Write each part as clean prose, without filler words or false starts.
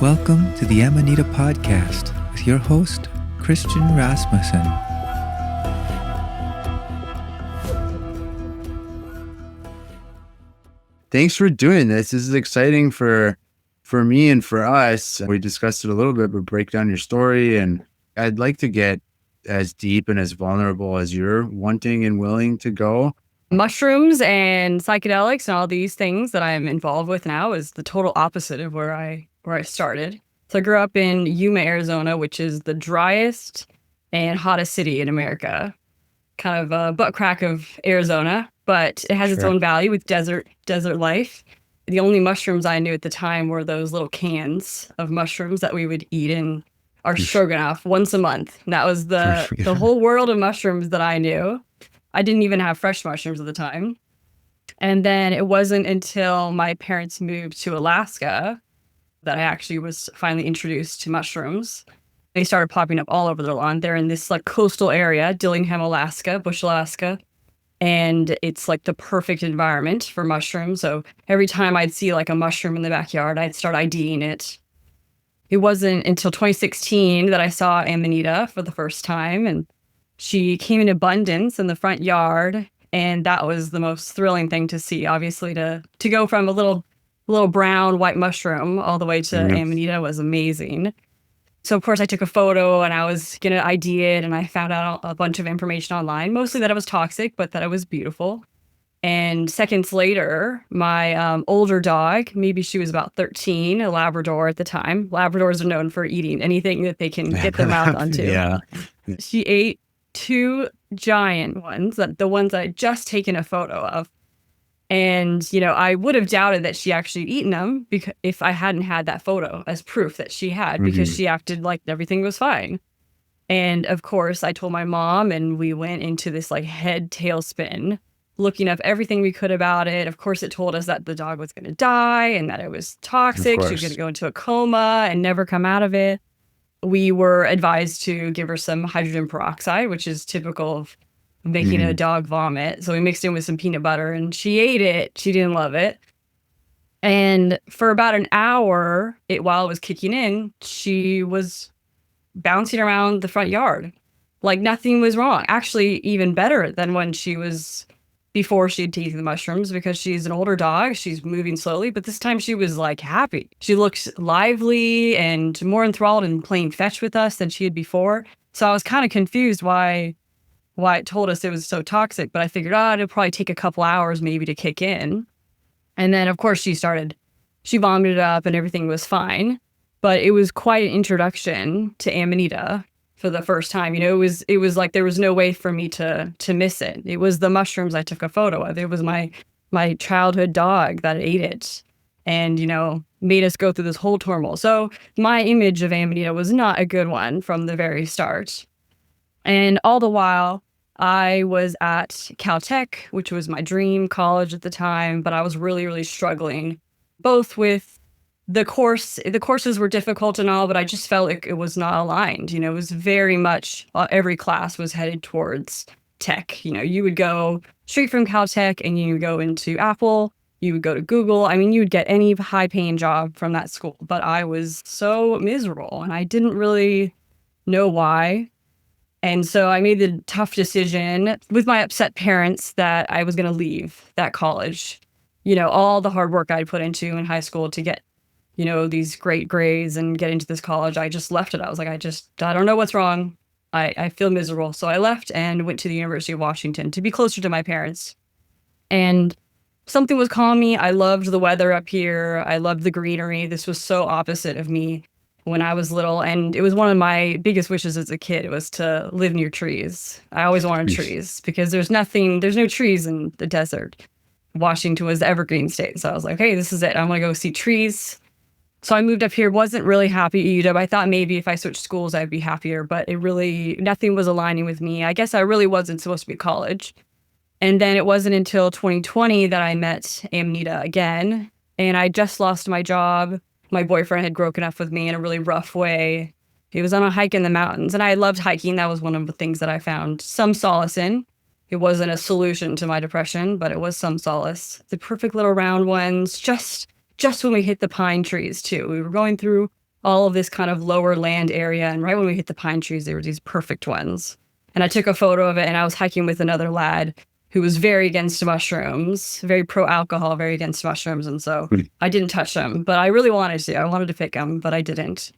Welcome to the Amanita podcast with your host, Christian Rasmussen. Thanks for doing this. This is exciting for me and for us. We discussed it a little bit, but break down your story. And I'd like to get as deep and as vulnerable as you're wanting and willing to go. Mushrooms and psychedelics and all these things that I'm involved with now is the total opposite of where I started. So I grew up in Yuma, Arizona, which is the driest and hottest city in America. Kind of a butt crack of Arizona, but it has its own value with desert life. The only mushrooms I knew at the time were those little cans of mushrooms that we would eat in our stroganoff once a month. And that was the whole world of mushrooms that I knew. I didn't even have fresh mushrooms at the time. And then it wasn't until my parents moved to Alaska that I actually was finally introduced to mushrooms. They started popping up all over their lawn. They're in this like coastal area, Dillingham, Alaska, Bush, Alaska. And it's like the perfect environment for mushrooms. So every time I'd see like a mushroom in the backyard, I'd start IDing it. It wasn't until 2016 that I saw Amanita for the first time. And she came in abundance in the front yard. And that was the most thrilling thing to see, obviously, to go from a little brown white mushroom all the way to Amanita was amazing. So, of course, I took a photo and I was going to ID it, and I found out a bunch of information online, mostly that it was toxic, but that it was beautiful. And seconds later, my older dog, maybe she was about 13, a Labrador at the time. Labradors are known for eating anything that they can get their mouth onto. Yeah. She ate two giant ones, the ones I had just taken a photo of. And, I would have doubted that she actually eaten them because if I hadn't had that photo as proof that she had, because she acted like everything was fine. And of course, I told my mom, and we went into this like head tailspin, looking up everything we could about it. Of course, it told us that the dog was going to die and that it was toxic. She was going to go into a coma and never come out of it. We were advised to give her some hydrogen peroxide, which is typical of making a dog vomit. So we mixed it with some peanut butter and she ate it. She didn't love it. And for about an hour, while it was kicking in, she was bouncing around the front yard. Like nothing was wrong. Actually, even better than when before she had taken the mushrooms, because she's an older dog. She's moving slowly, but this time she was like happy. She looked lively and more enthralled and playing fetch with us than she had before. So I was kind of confused why it told us it was so toxic, but I figured, it'll probably take a couple hours maybe to kick in. And then, of course, she vomited up and everything was fine. But it was quite an introduction to Amanita for the first time. It was like there was no way for me to miss it. It was the mushrooms I took a photo of. It was my childhood dog that ate it and, made us go through this whole turmoil. So my image of Amanita was not a good one from the very start. And all the while, I was at Caltech, which was my dream college at the time, but I was really, really struggling, both with the course. The courses were difficult and all, but I just felt like it was not aligned. It was very much, every class was headed towards tech. You would go straight from Caltech and you would go into Apple, you would go to Google. I mean, you would get any high-paying job from that school, but I was so miserable and I didn't really know why. And so I made the tough decision with my upset parents that I was going to leave that college. All the hard work I'd put into in high school to get, these great grades and get into this college, I just left it. I was like, I don't know what's wrong. I feel miserable. So I left and went to the University of Washington to be closer to my parents. And something was calling me. I loved the weather up here. I loved the greenery. This was so opposite of me when I was little, and it was one of my biggest wishes as a kid. It was to live near trees. I always wanted trees because there's no trees in the desert. Washington was the evergreen state. So I was like, hey, this is it. I want to go see trees. So I moved up here, wasn't really happy at UW. I thought maybe if I switched schools, I'd be happier, but nothing was aligning with me. I guess I really wasn't supposed to be at college. And then it wasn't until 2020 that I met Amanita again. And I just lost my job. My boyfriend had broken up with me in a really rough way. He was on a hike in the mountains, and I loved hiking. That was one of the things that I found some solace in. It wasn't a solution to my depression, but it was some solace. The perfect little round ones, just when we hit the pine trees too. We were going through all of this kind of lower land area. And right when we hit the pine trees, there were these perfect ones. And I took a photo of it, and I was hiking with another lad who was very against mushrooms, very pro-alcohol, very against mushrooms. And so I didn't touch them, but I really wanted to. I wanted to pick them, but I didn't.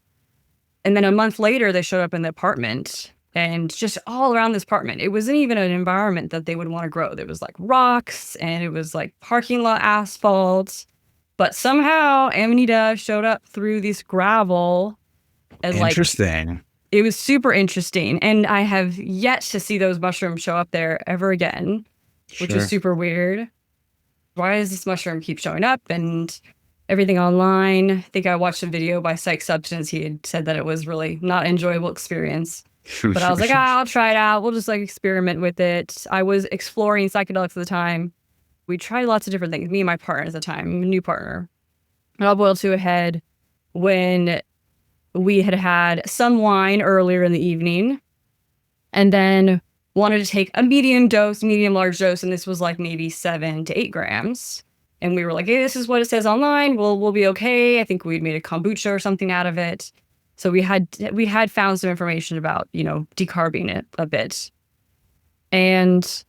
And then a month later, they showed up in the apartment, and just all around this apartment, it wasn't even an environment that they would want to grow. There was like rocks, and it was like parking lot asphalt. But somehow Amanita showed up through this gravel. And Interesting. It was super interesting. And I have yet to see those mushrooms show up there ever again, which is super weird. Why does this mushroom keep showing up? And everything online. I think I watched a video by Psych Substance. He had said that it was really not an enjoyable experience. But I was like, I'll try it out. We'll just like experiment with it. I was exploring psychedelics at the time. We tried lots of different things. Me and my partner at the time, new partner. It all boiled to a head when we had some wine earlier in the evening, and then wanted to take a medium large dose, and this was like maybe 7 to 8 grams. And we were like, hey, this is what it says online. We'll be okay. I think we'd made a kombucha or something out of it. So we had found some information about, decarbing it a bit. And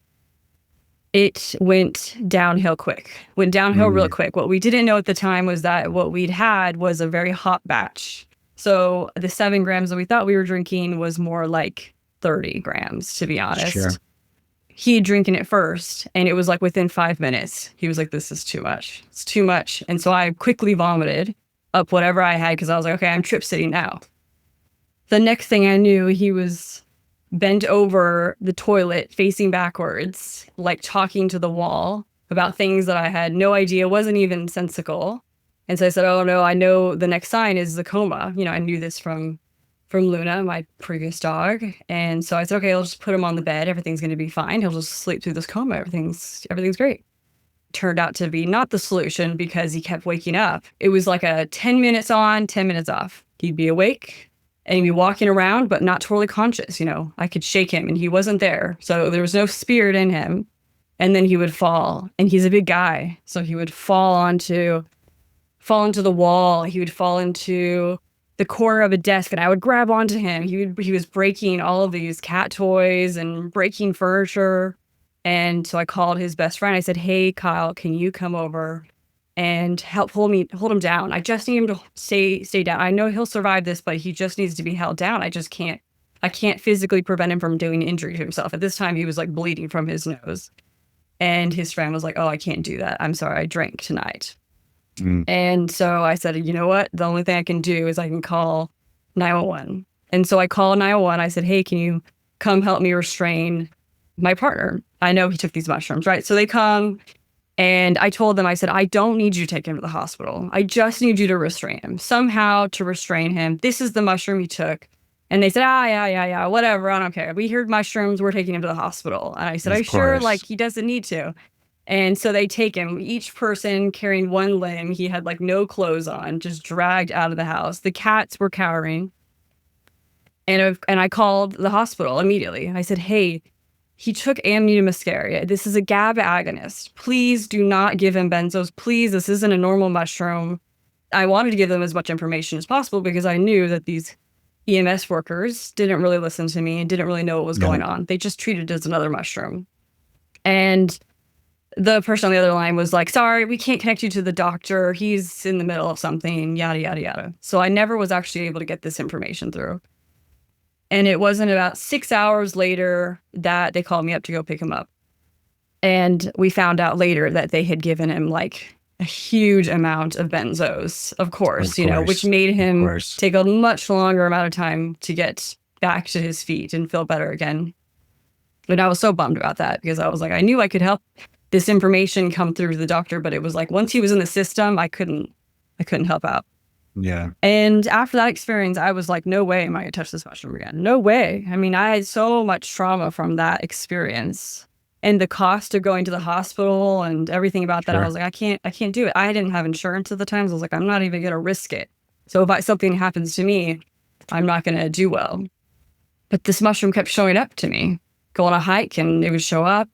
it went downhill real quick. What we didn't know at the time was that what we'd had was a very hot batch. So the 7 grams that we thought we were drinking was more like 30 grams, to be honest. Sure. He had drinking it first, and it was like within 5 minutes. He was like, this is too much. It's too much. And so I quickly vomited up whatever I had, because I was like, okay, I'm trip sitting now. The next thing I knew, he was bent over the toilet, facing backwards, like talking to the wall about things that I had no idea, wasn't even sensical. And so I said, oh no, I know the next sign is the coma. I knew this from Luna, my previous dog. And so I said, okay, I'll just put him on the bed. Everything's going to be fine. He'll just sleep through this coma. Everything's great. Turned out to be not the solution, because he kept waking up. It was like a 10 minutes on, 10 minutes off. He'd be awake and he'd be walking around, but not totally conscious. I could shake him and he wasn't there. So there was no spirit in him. And then he would fall, and he's a big guy. So he would fall into the wall. He would fall into the corner of a desk, and I would grab onto him. He was breaking all of these cat toys and breaking furniture. And so I called his best friend. I said, hey, Kyle, can you come over and help hold him down? I just need him to stay down. I know he'll survive this, but he just needs to be held down. I can't physically prevent him from doing injury to himself. At this time, he was like bleeding from his nose. And his friend was like, oh, I can't do that. I'm sorry, I drank tonight. And so I said, you know what? The only thing I can do is I can call 911. And so I called 911. I said, hey, can you come help me restrain my partner? I know he took these mushrooms, right? So they come, and I told them, I said, I don't need you to take him to the hospital. I just need you to restrain him. Somehow to restrain him. This is the mushroom he took. And they said, yeah, whatever. I don't care. We heard mushrooms. We're taking him to the hospital. And I said, are you sure? Like, he doesn't need to. And so they take him, each person carrying one limb. He had like no clothes on, just dragged out of the house. The cats were cowering. And I called the hospital immediately. I said, hey, he took Amanita muscaria. This is a GABA agonist. Please do not give him benzos. Please, this isn't a normal mushroom. I wanted to give them as much information as possible, because I knew that these EMS workers didn't really listen to me and didn't really know what was going on. They just treated it as another mushroom. And the person on the other line was like, sorry, we can't connect you to the doctor. He's in the middle of something, yada, yada, yada. So I never was actually able to get this information through. And it wasn't about 6 hours later that they called me up to go pick him up. And we found out later that they had given him like a huge amount of benzos, of course, which made him take a much longer amount of time to get back to his feet and feel better again. And I was so bummed about that, because I was like, I knew I could help this information come through to the doctor, but it was like, once he was in the system, I couldn't help out. Yeah. And after that experience, I was like, no way am I gonna touch this mushroom again. No way. I mean, I had so much trauma from that experience, and the cost of going to the hospital and everything about that. I was like, I can't do it. I didn't have insurance at the time. So I was like, I'm not even gonna risk it. So if something happens to me, I'm not gonna do well. But this mushroom kept showing up to me. Go on a hike and it would show up.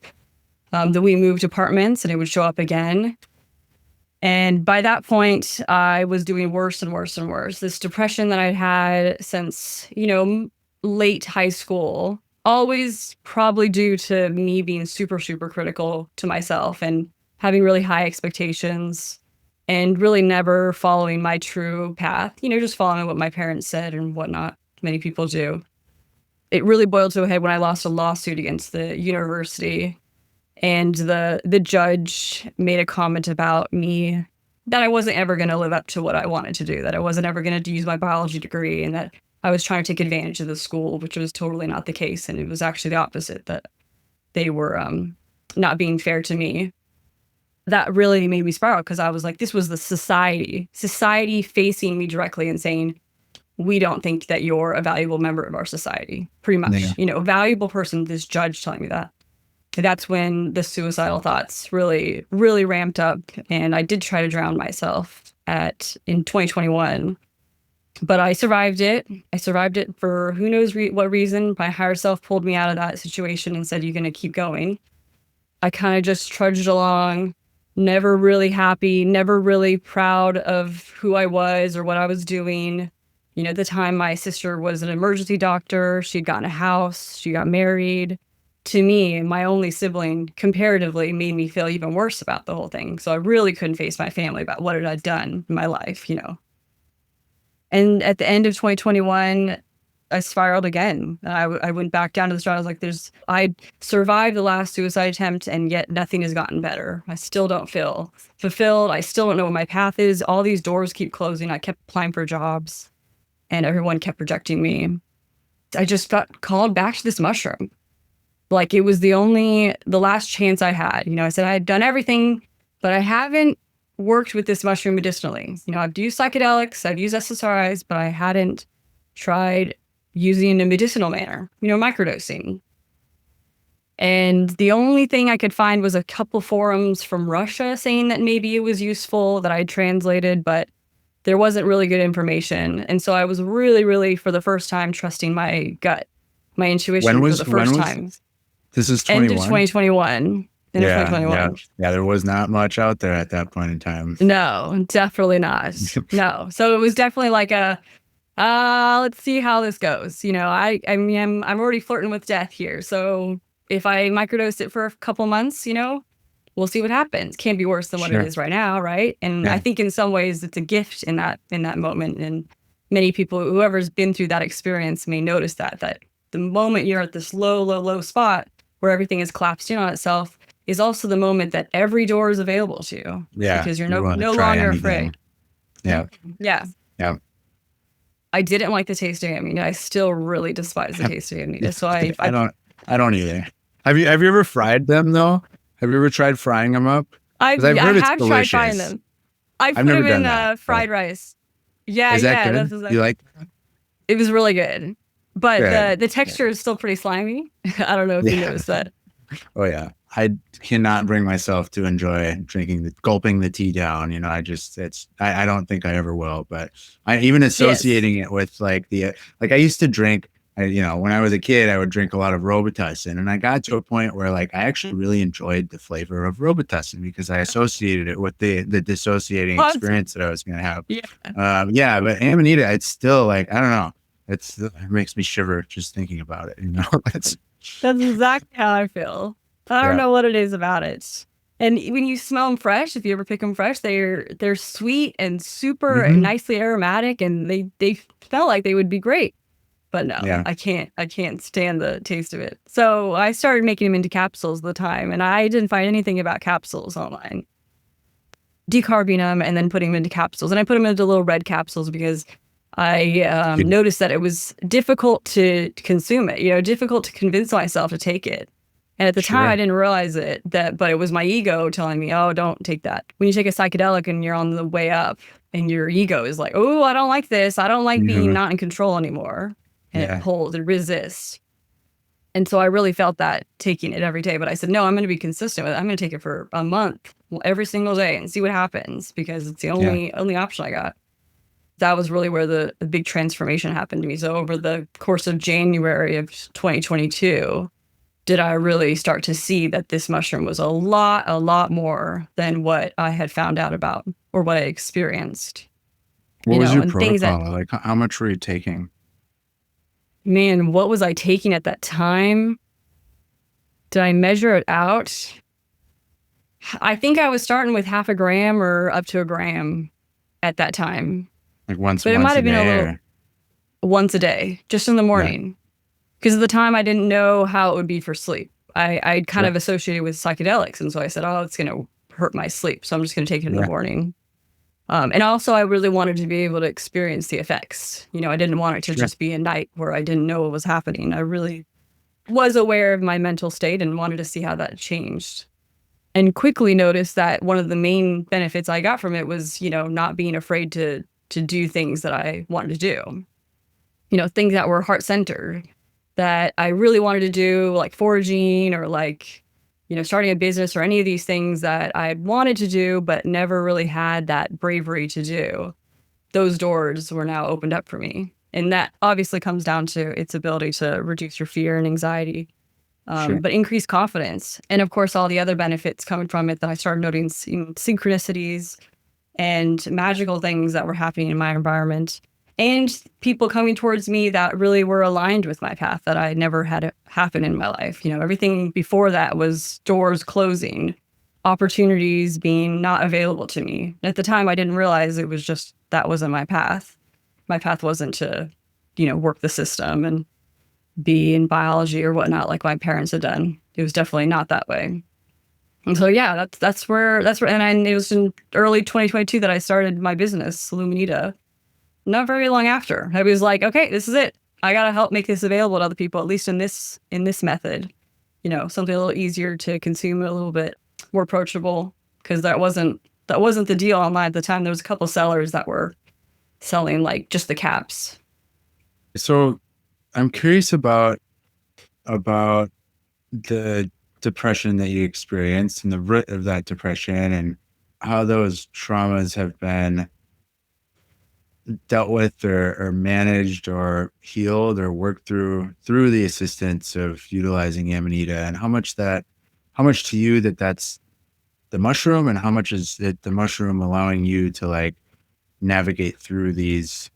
Then we moved apartments and it would show up again. And by that point, I was doing worse and worse and worse. This depression that I'd had since, late high school, always probably due to me being super, super critical to myself and having really high expectations and really never following my true path, just following what my parents said and whatnot. Many people do. It really boiled to a head when I lost a lawsuit against the university. And the judge made a comment about me that I wasn't ever going to live up to what I wanted to do, that I wasn't ever going to use my biology degree, and that I was trying to take advantage of the school, which was totally not the case. And it was actually the opposite, that they were not being fair to me. That really made me spiral, because I was like, this was the society facing me directly and saying, we don't think that you're a valuable member of our society, pretty much. Yeah. A valuable person, this judge telling me that. That's when the suicidal thoughts really, really ramped up. And I did try to drown myself in 2021. But I survived it. I survived it for who knows what reason. My higher self pulled me out of that situation and said, you're going to keep going. I kind of just trudged along, never really happy, never really proud of who I was or what I was doing. At the time, my sister was an emergency doctor. She'd gotten a house. She got married. To me, my only sibling comparatively made me feel even worse about the whole thing. So I really couldn't face my family about what had I done in my life, And at the end of 2021, I spiraled again. I went back down to the start. I was like, I survived the last suicide attempt, and yet nothing has gotten better. I still don't feel fulfilled. I still don't know what my path is. All these doors keep closing. I kept applying for jobs, and everyone kept rejecting me. I just got called back to this mushroom. Like, it was the last chance I had. I said I had done everything, but I haven't worked with this mushroom medicinally. I've used psychedelics, I've used SSRIs, but I hadn't tried using in a medicinal manner, microdosing. And the only thing I could find was a couple forums from Russia saying that maybe it was useful, that I translated, but there wasn't really good information. And so I was really, really, for the first time, trusting my gut, my intuition for the first time. This is 21? End of 2021. End of 2021. Yeah, there was not much out there at that point in time. No, definitely not. No. So it was definitely like let's see how this goes. I'm already flirting with death here. So if I microdose it for a couple months, we'll see what happens. Can't be worse than what it is right now, right? And I think in some ways it's a gift in that moment. And many people, whoever's been through that experience, may notice that the moment you're at this low spot where everything is collapsed in on itself is also the moment that every door is available to you. Yeah. Because you're no longer afraid. Yeah. Yeah. Yeah. I didn't like the taste of Amita. I still really despise the taste of Amita. So I don't either. Have you ever fried them though? Have you ever tried frying them up? I have tried frying them. I put them in fried rice. Yeah, is that good? You like that? It was really good. But the texture is still pretty slimy. I don't know if you noticed that. Oh yeah. I cannot bring myself to enjoy gulping the tea down. I don't think I ever will, but I even associating it with I used to drink, when I was a kid, I would drink a lot of Robitussin, and I got to a point where I actually really enjoyed the flavor of Robitussin because I associated it with the dissociating experience that I was going to have. Yeah. But Amanita, it's still I don't know. It makes me shiver just thinking about it. That's exactly how I feel. I don't know what it is about it. And when you smell them fresh, if you ever pick them fresh, they're sweet and super nicely aromatic, and they smell like they would be great. But no, I can't stand the taste of it. So I started making them into capsules at the time, and I didn't find anything about capsules online. Decarbing them and then putting them into capsules, and I put them into little red capsules because I noticed that it was difficult to consume it. Difficult to convince myself to take it. And at the time, I didn't realize but it was my ego telling me, oh, don't take that. When you take a psychedelic and you're on the way up and your ego is like, oh, I don't like this. I don't like being not in control anymore. And it pulls, it resists. And so I really felt that taking it every day. But I said, no, I'm going to be consistent with it. I'm going to take it for a month, every single day, and see what happens, because it's the only option I got. That was really where the big transformation happened to me. So over the course of January of 2022, did I really start to see that this mushroom was a lot more than what I had found out about or what I experienced. What was your And things that, protocol? Like, how much were you taking? man, what was I taking at that time? Did I measure it out? I think I was starting with half a gram or up to a gram at that time. Like once But it might a have been a day? little once a day, just in the morning. Because at the time I didn't know how it would be for sleep. I kind of associated with psychedelics. And so I said, oh, it's going to hurt my sleep. So I'm just going to take it in the morning. And also I really wanted to be able to experience the effects. I didn't want it to just be a night where I didn't know what was happening. I really was aware of my mental state and wanted to see how that changed. And quickly noticed that one of the main benefits I got from it was, not being afraid to do things that I wanted to do. Things that were heart-centered, that I really wanted to do, like foraging or like, starting a business or any of these things that I wanted to do, but never really had that bravery to do. Those doors were now opened up for me. And that obviously comes down to its ability to reduce your fear and anxiety, but increase confidence. And of course, all the other benefits coming from it that I started noting, synchronicities and magical things that were happening in my environment. And people coming towards me that really were aligned with my path that I never had happen in my life. Everything before that was doors closing, opportunities being not available to me. At the time, I didn't realize it was just that wasn't my path. My path wasn't to, work the system and be in biology or whatnot like my parents had done. It was definitely not that way. And so, yeah, that's where, and it was in early 2022 that I started my business, Luminita. Not very long after, I was like, okay, this is it. I got to help make this available to other people, at least in this method, something a little easier to consume, a little bit more approachable, because that wasn't the deal online at the time. There was a couple sellers that were selling like just the caps. So I'm curious about the depression that you experienced and the root of that depression and how those traumas have been dealt with or managed or healed or worked through the assistance of utilizing Amanita, and how much to you that's the mushroom, and how much is it the mushroom allowing you to like navigate through these.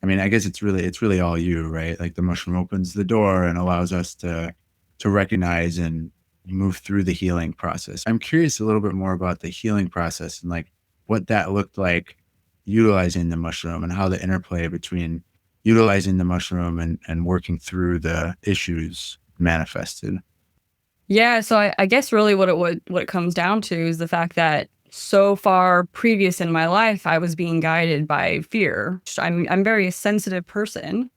I mean, I guess it's really all you, right? Like the mushroom opens the door and allows us to recognize and move through the healing process. I'm curious a little bit more about the healing process and like what that looked like utilizing the mushroom, and how the interplay between utilizing the mushroom and working through the issues manifested. Yeah, so I guess really what it comes down to is the fact that so far previous in my life, I was being guided by fear. I'm a very sensitive person.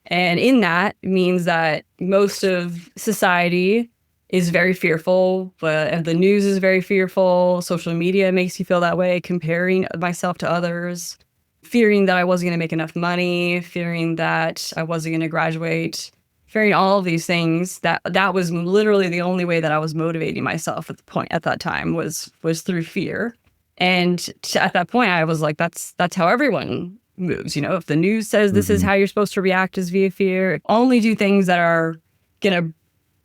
And in that means that most of society is very fearful, but the news is very fearful. Social media makes you feel that way, comparing myself to others, fearing that I wasn't going to make enough money, fearing that I wasn't going to graduate, fearing all of these things. That was literally the only way that I was motivating myself at that time was through fear. And at that point, I was like, that's how everyone moves. If the news says this is how you're supposed to react is via fear, only do things that are going to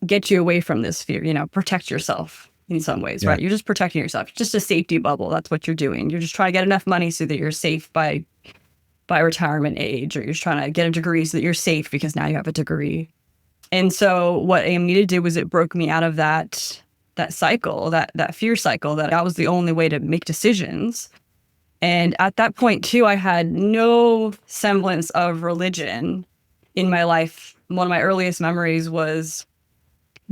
get you away from this fear, protect yourself in some ways, right? You're just protecting yourself. Just a safety bubble. That's what you're doing. You're just trying to get enough money so that you're safe by retirement age, or you're just trying to get a degree so that you're safe because now you have a degree. And so what Amita did was it broke me out of that cycle, that fear cycle, that was the only way to make decisions. And at that point too, I had no semblance of religion in my life. One of my earliest memories was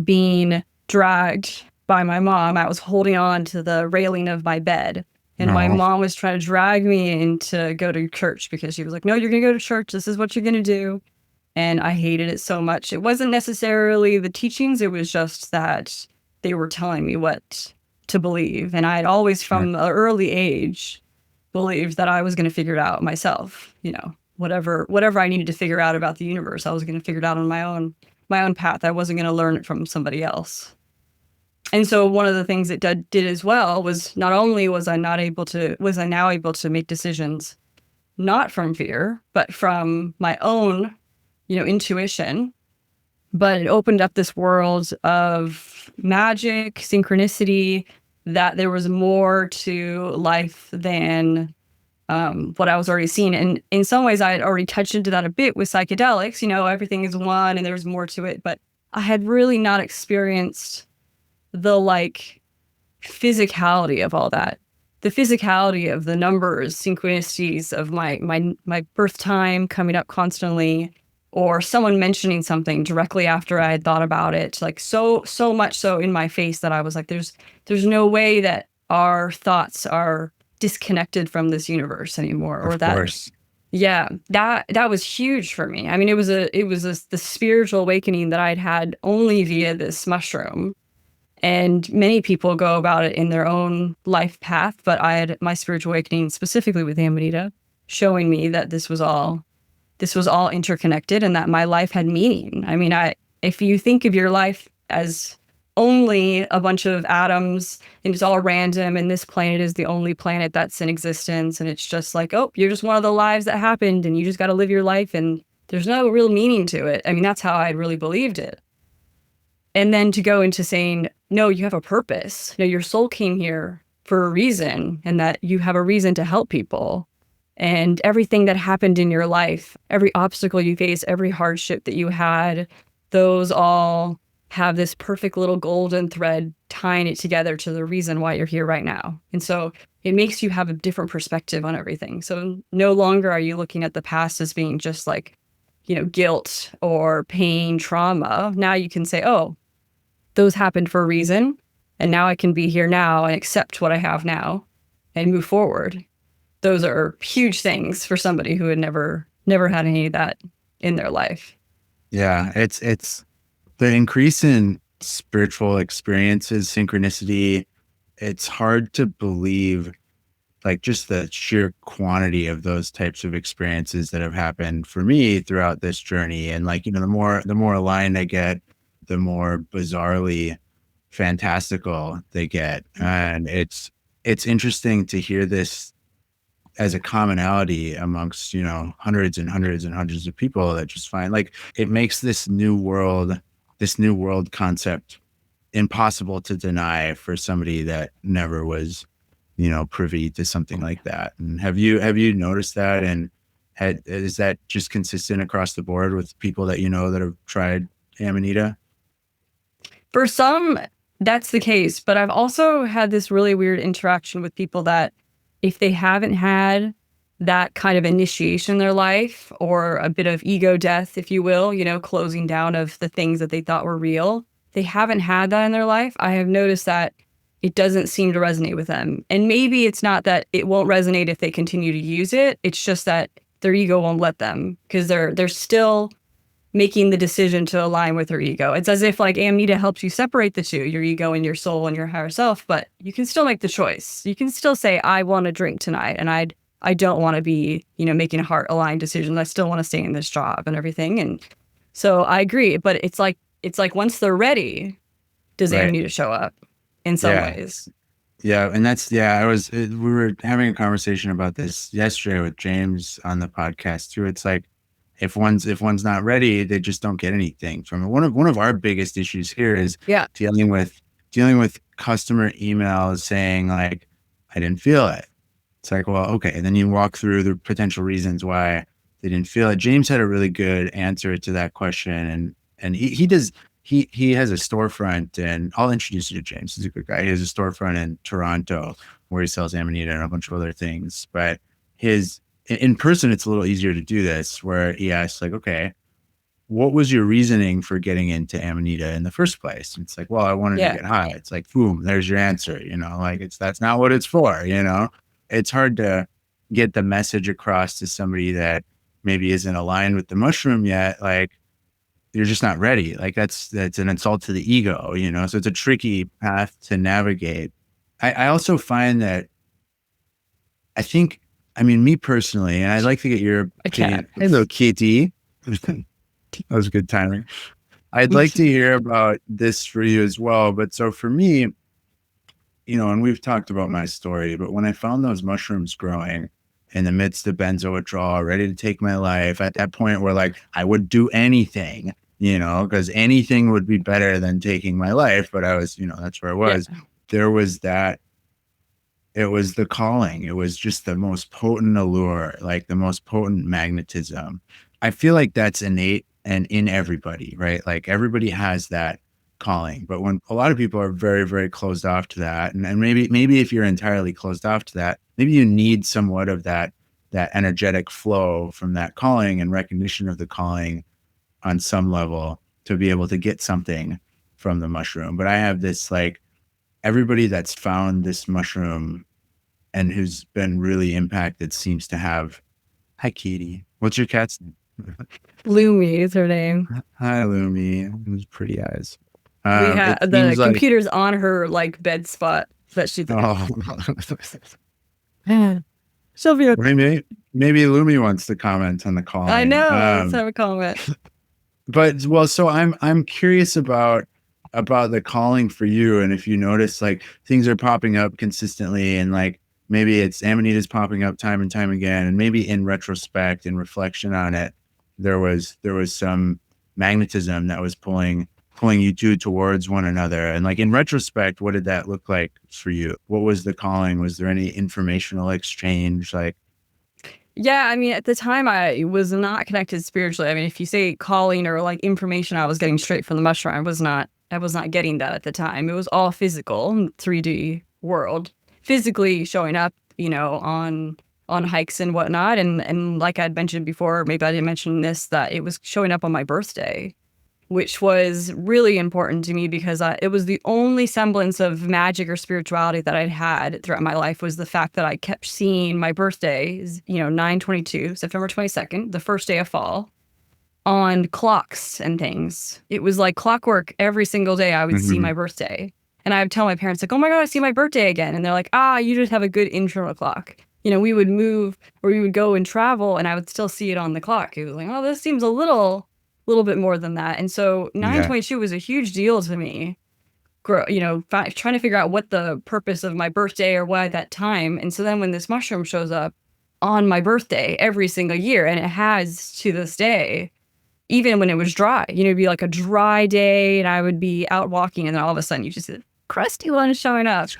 being dragged by my mom. I was holding on to the railing of my bed, and my mom was trying to drag me in to go to church because she was like, no, you're going to go to church. This is what you're going to do. And I hated it so much. It wasn't necessarily the teachings. It was just that they were telling me what to believe. And I had always from an early age believed that I was going to figure it out myself. Whatever I needed to figure out about the universe, I was going to figure it out on my own path. I wasn't going to learn it from somebody else. And so one of the things it did as well was not only was I now able to make decisions not from fear, but from my own, intuition, but it opened up this world of magic, synchronicity, that there was more to life than what I was already seeing. And in some ways, I had already touched into that a bit with psychedelics. Everything is one and there was more to it. But I had really not experienced the physicality of all that. The physicality of the numbers, synchronicities of my birth time coming up constantly, or someone mentioning something directly after I had thought about it, so much so in my face that I was like, there's no way that our thoughts are disconnected from this universe anymore. Or Of that, course. yeah, that was huge for me. I mean, it was the spiritual awakening that I'd had only via this mushroom. And many people go about it in their own life path, but I had my spiritual awakening specifically with Amanita, showing me that this was all interconnected and that my life had meaning. I mean, if you think of your life as only a bunch of atoms and it's all random and this planet is the only planet that's in existence and it's just like, oh, you're just one of the lives that happened and you just got to live your life and there's no real meaning to it. I mean, that's how I really believed it. And then to go into saying, no, you have a purpose. Your soul came here for a reason and that you have a reason to help people. And everything that happened in your life, every obstacle you faced, every hardship that you had, those all have this perfect little golden thread tying it together to the reason why you're here right now. And so it makes you have a different perspective on everything. So no longer are you looking at the past as being just guilt or pain, trauma. Now you can say, oh, those happened for a reason. And now I can be here now and accept what I have now and move forward. Those are huge things for somebody who had never had any of that in their life. Yeah, it's the increase in spiritual experiences, synchronicity. It's hard to believe, just the sheer quantity of those types of experiences that have happened for me throughout this journey. And the more aligned I get, the more bizarrely fantastical they get. And it's interesting to hear this as a commonality amongst, hundreds and hundreds and hundreds of people that just find it makes this new world concept impossible to deny for somebody that never was, privy to something like that. And have you noticed that? And is that just consistent across the board with people that that have tried Amanita? For some, that's the case. But I've also had this really weird interaction with people that if they haven't had that kind of initiation in their life or a bit of ego death, if you will, closing down of the things that they thought were real, they haven't had that in their life. I have noticed that it doesn't seem to resonate with them. And maybe it's not that it won't resonate if they continue to use it. It's just that their ego won't let them because they're still making the decision to align with their ego. It's as if Amita helps you separate the two, your ego and your soul and your higher self, but you can still make the choice. You can still say, I want to drink tonight and I don't want to be, making a heart aligned decision. I still want to stay in this job and everything. And so I agree, but it's like once they're ready, does Right. Amita show up in some ways? Yeah. And we were having a conversation about this yesterday with James on the podcast too. It's if one's not ready, they just don't get anything from it. One of our biggest issues here is dealing with customer emails saying I didn't feel it. It's well, okay. And then you walk through the potential reasons why they didn't feel it. James had a really good answer to that question. And he has a storefront, and I'll introduce you to James. He's a good guy. He has a storefront in Toronto where he sells Amanita and a bunch of other things. But in person, it's a little easier to do this, where he asks okay, what was your reasoning for getting into Amanita in the first place? And it's well, I wanted to get high. It's boom, there's your answer. That's not what it's for. It's hard to get the message across to somebody that maybe isn't aligned with the mushroom yet. You're just not ready. That's an insult to the ego, so it's a tricky path to navigate. I also find that me personally, and I'd like to get your opinion. Hello, Kitty. That was good timing. I'd like to hear about this for you as well. But so for me, and we've talked about my story, but when I found those mushrooms growing in the midst of benzo withdrawal, ready to take my life, at that point where I would do anything because anything would be better than taking my life. But I was, that's where I was. Yeah. There was that. It was the calling. It was just the most potent allure, like the most potent magnetism. I feel like that's innate and in everybody, right? Like everybody has that calling. But when a lot of people are very, very closed off to that, and maybe if you're entirely closed off to that, maybe you need somewhat of that energetic flow from that calling and recognition of the calling on some level to be able to get something from the mushroom. But I have this, like, everybody that's found this mushroom and who's been really impacted seems to have. Hi, Kitty. What's your cat's name? Lumi is her name. Hi, Lumi. Those pretty eyes. We have the computer's on her like bed spot that she's. Oh. She'll be okay. Maybe Lumi wants to comment on the call. I know. Let's have a comment. But so I'm curious about the calling for you, and if you notice like things are popping up consistently, and like maybe it's Amanita's popping up time and time again, and maybe in retrospect and reflection on it, there was some magnetism that was pulling you two towards one another. And like in retrospect, what did that look like for you? What was the calling? Was there any informational exchange? Like, yeah, I mean, at the time I was not connected spiritually. I mean, if you say calling or like information I was getting straight from the mushroom, I was not getting that at the time. It was all physical, 3D world, physically showing up, on hikes and whatnot. And like I'd mentioned before, maybe I didn't mention this, that it was showing up on my birthday, which was really important to me because it was the only semblance of magic or spirituality that I'd had throughout my life, was the fact that I kept seeing my birthday, 9/22, September 22nd, the first day of fall, on clocks and things. It was like clockwork. Every single day I would see my birthday. And I would tell my parents, like, oh my God, I see my birthday again. And they're like, you just have a good internal clock. We would move or we would go and travel and I would still see it on the clock. It was like, oh, this seems a little bit more than that. And so 9/22 was a huge deal to me, trying to figure out what the purpose of my birthday or why that time. And so then when this mushroom shows up on my birthday every single year, and it has to this day, even when it was dry, it'd be like a dry day and I would be out walking and then all of a sudden you just see the crusty one showing up.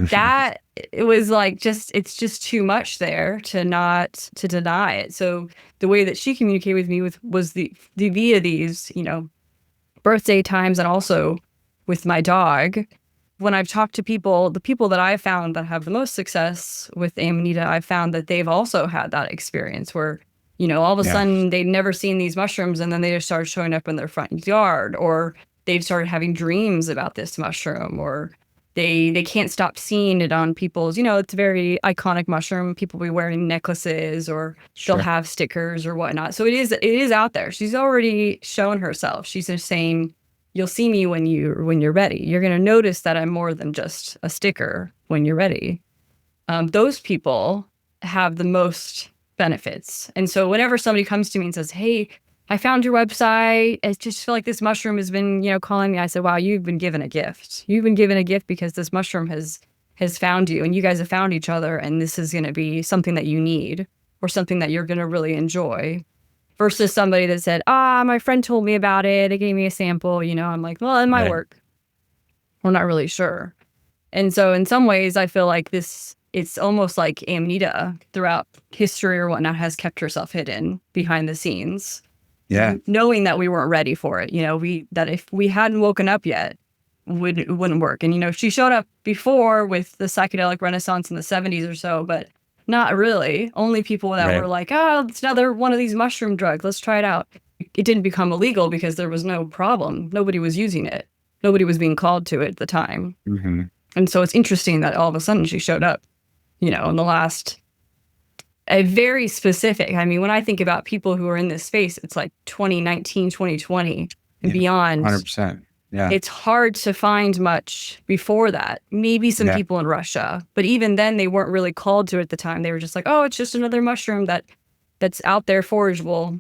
That it was like it's just too much there to deny it. So the way that she communicated with me was the via these, birthday times, and also with my dog. When I've talked to people, the people that I've found that have the most success with Amanita, I've found that they've also had that experience where, all of a sudden they'd never seen these mushrooms and then they just started showing up in their front yard, or they've started having dreams about this mushroom, or they can't stop seeing it on people's, it's a very iconic mushroom. People will be wearing necklaces, or they'll have stickers or whatnot. So it is out there. She's already shown herself. She's just saying, you'll see me when you're ready. You're going to notice that I'm more than just a sticker when you're ready. Those people have the most benefits. And so whenever somebody comes to me and says, hey, I found your website, I just feel like this mushroom has been, calling me. I said, wow, you've been given a gift. You've been given a gift because this mushroom has found you, and you guys have found each other, and this is going to be something that you need, or something that you're going to really enjoy, versus somebody that said, my friend told me about it. They gave me a sample, I'm like, well, it might work. We're not really sure. And so in some ways, I feel like it's almost like Amanita throughout history or whatnot has kept herself hidden behind the scenes. Yeah. Knowing that we weren't ready for it, that if we hadn't woken up yet, it wouldn't work. And, she showed up before with the psychedelic renaissance in the 70s or so, but not really. Only people that were like, it's another one of these mushroom drugs. Let's try it out. It didn't become illegal because there was no problem. Nobody was using it. Nobody was being called to it at the time. Mm-hmm. And so it's interesting that all of a sudden she showed up, in the last... A very specific. I mean, when I think about people who are in this space, it's like 2019, 2020 and beyond. 100%. Yeah. It's hard to find much before that. Maybe some people in Russia, but even then they weren't really called to it at the time. They were just like, oh, it's just another mushroom that's out there forageable.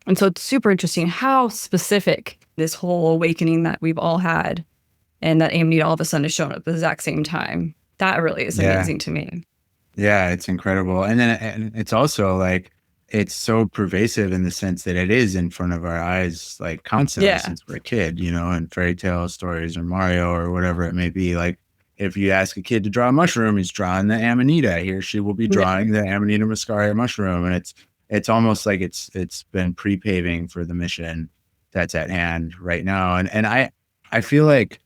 And so it's super interesting how specific this whole awakening that we've all had, and that Amanita all of a sudden has shown up at the exact same time. That really is amazing to me. Yeah, it's incredible. And then it's also like it's so pervasive in the sense that it is in front of our eyes, like constantly Yeah. since we're a kid, you know, in fairy tale stories or Mario or whatever it may be. Like if you ask a kid to draw a mushroom, he's drawing the Amanita. He or she will be drawing the Amanita muscaria mushroom. And it's almost like it's been pre-paving for the mission that's at hand right now. And I feel like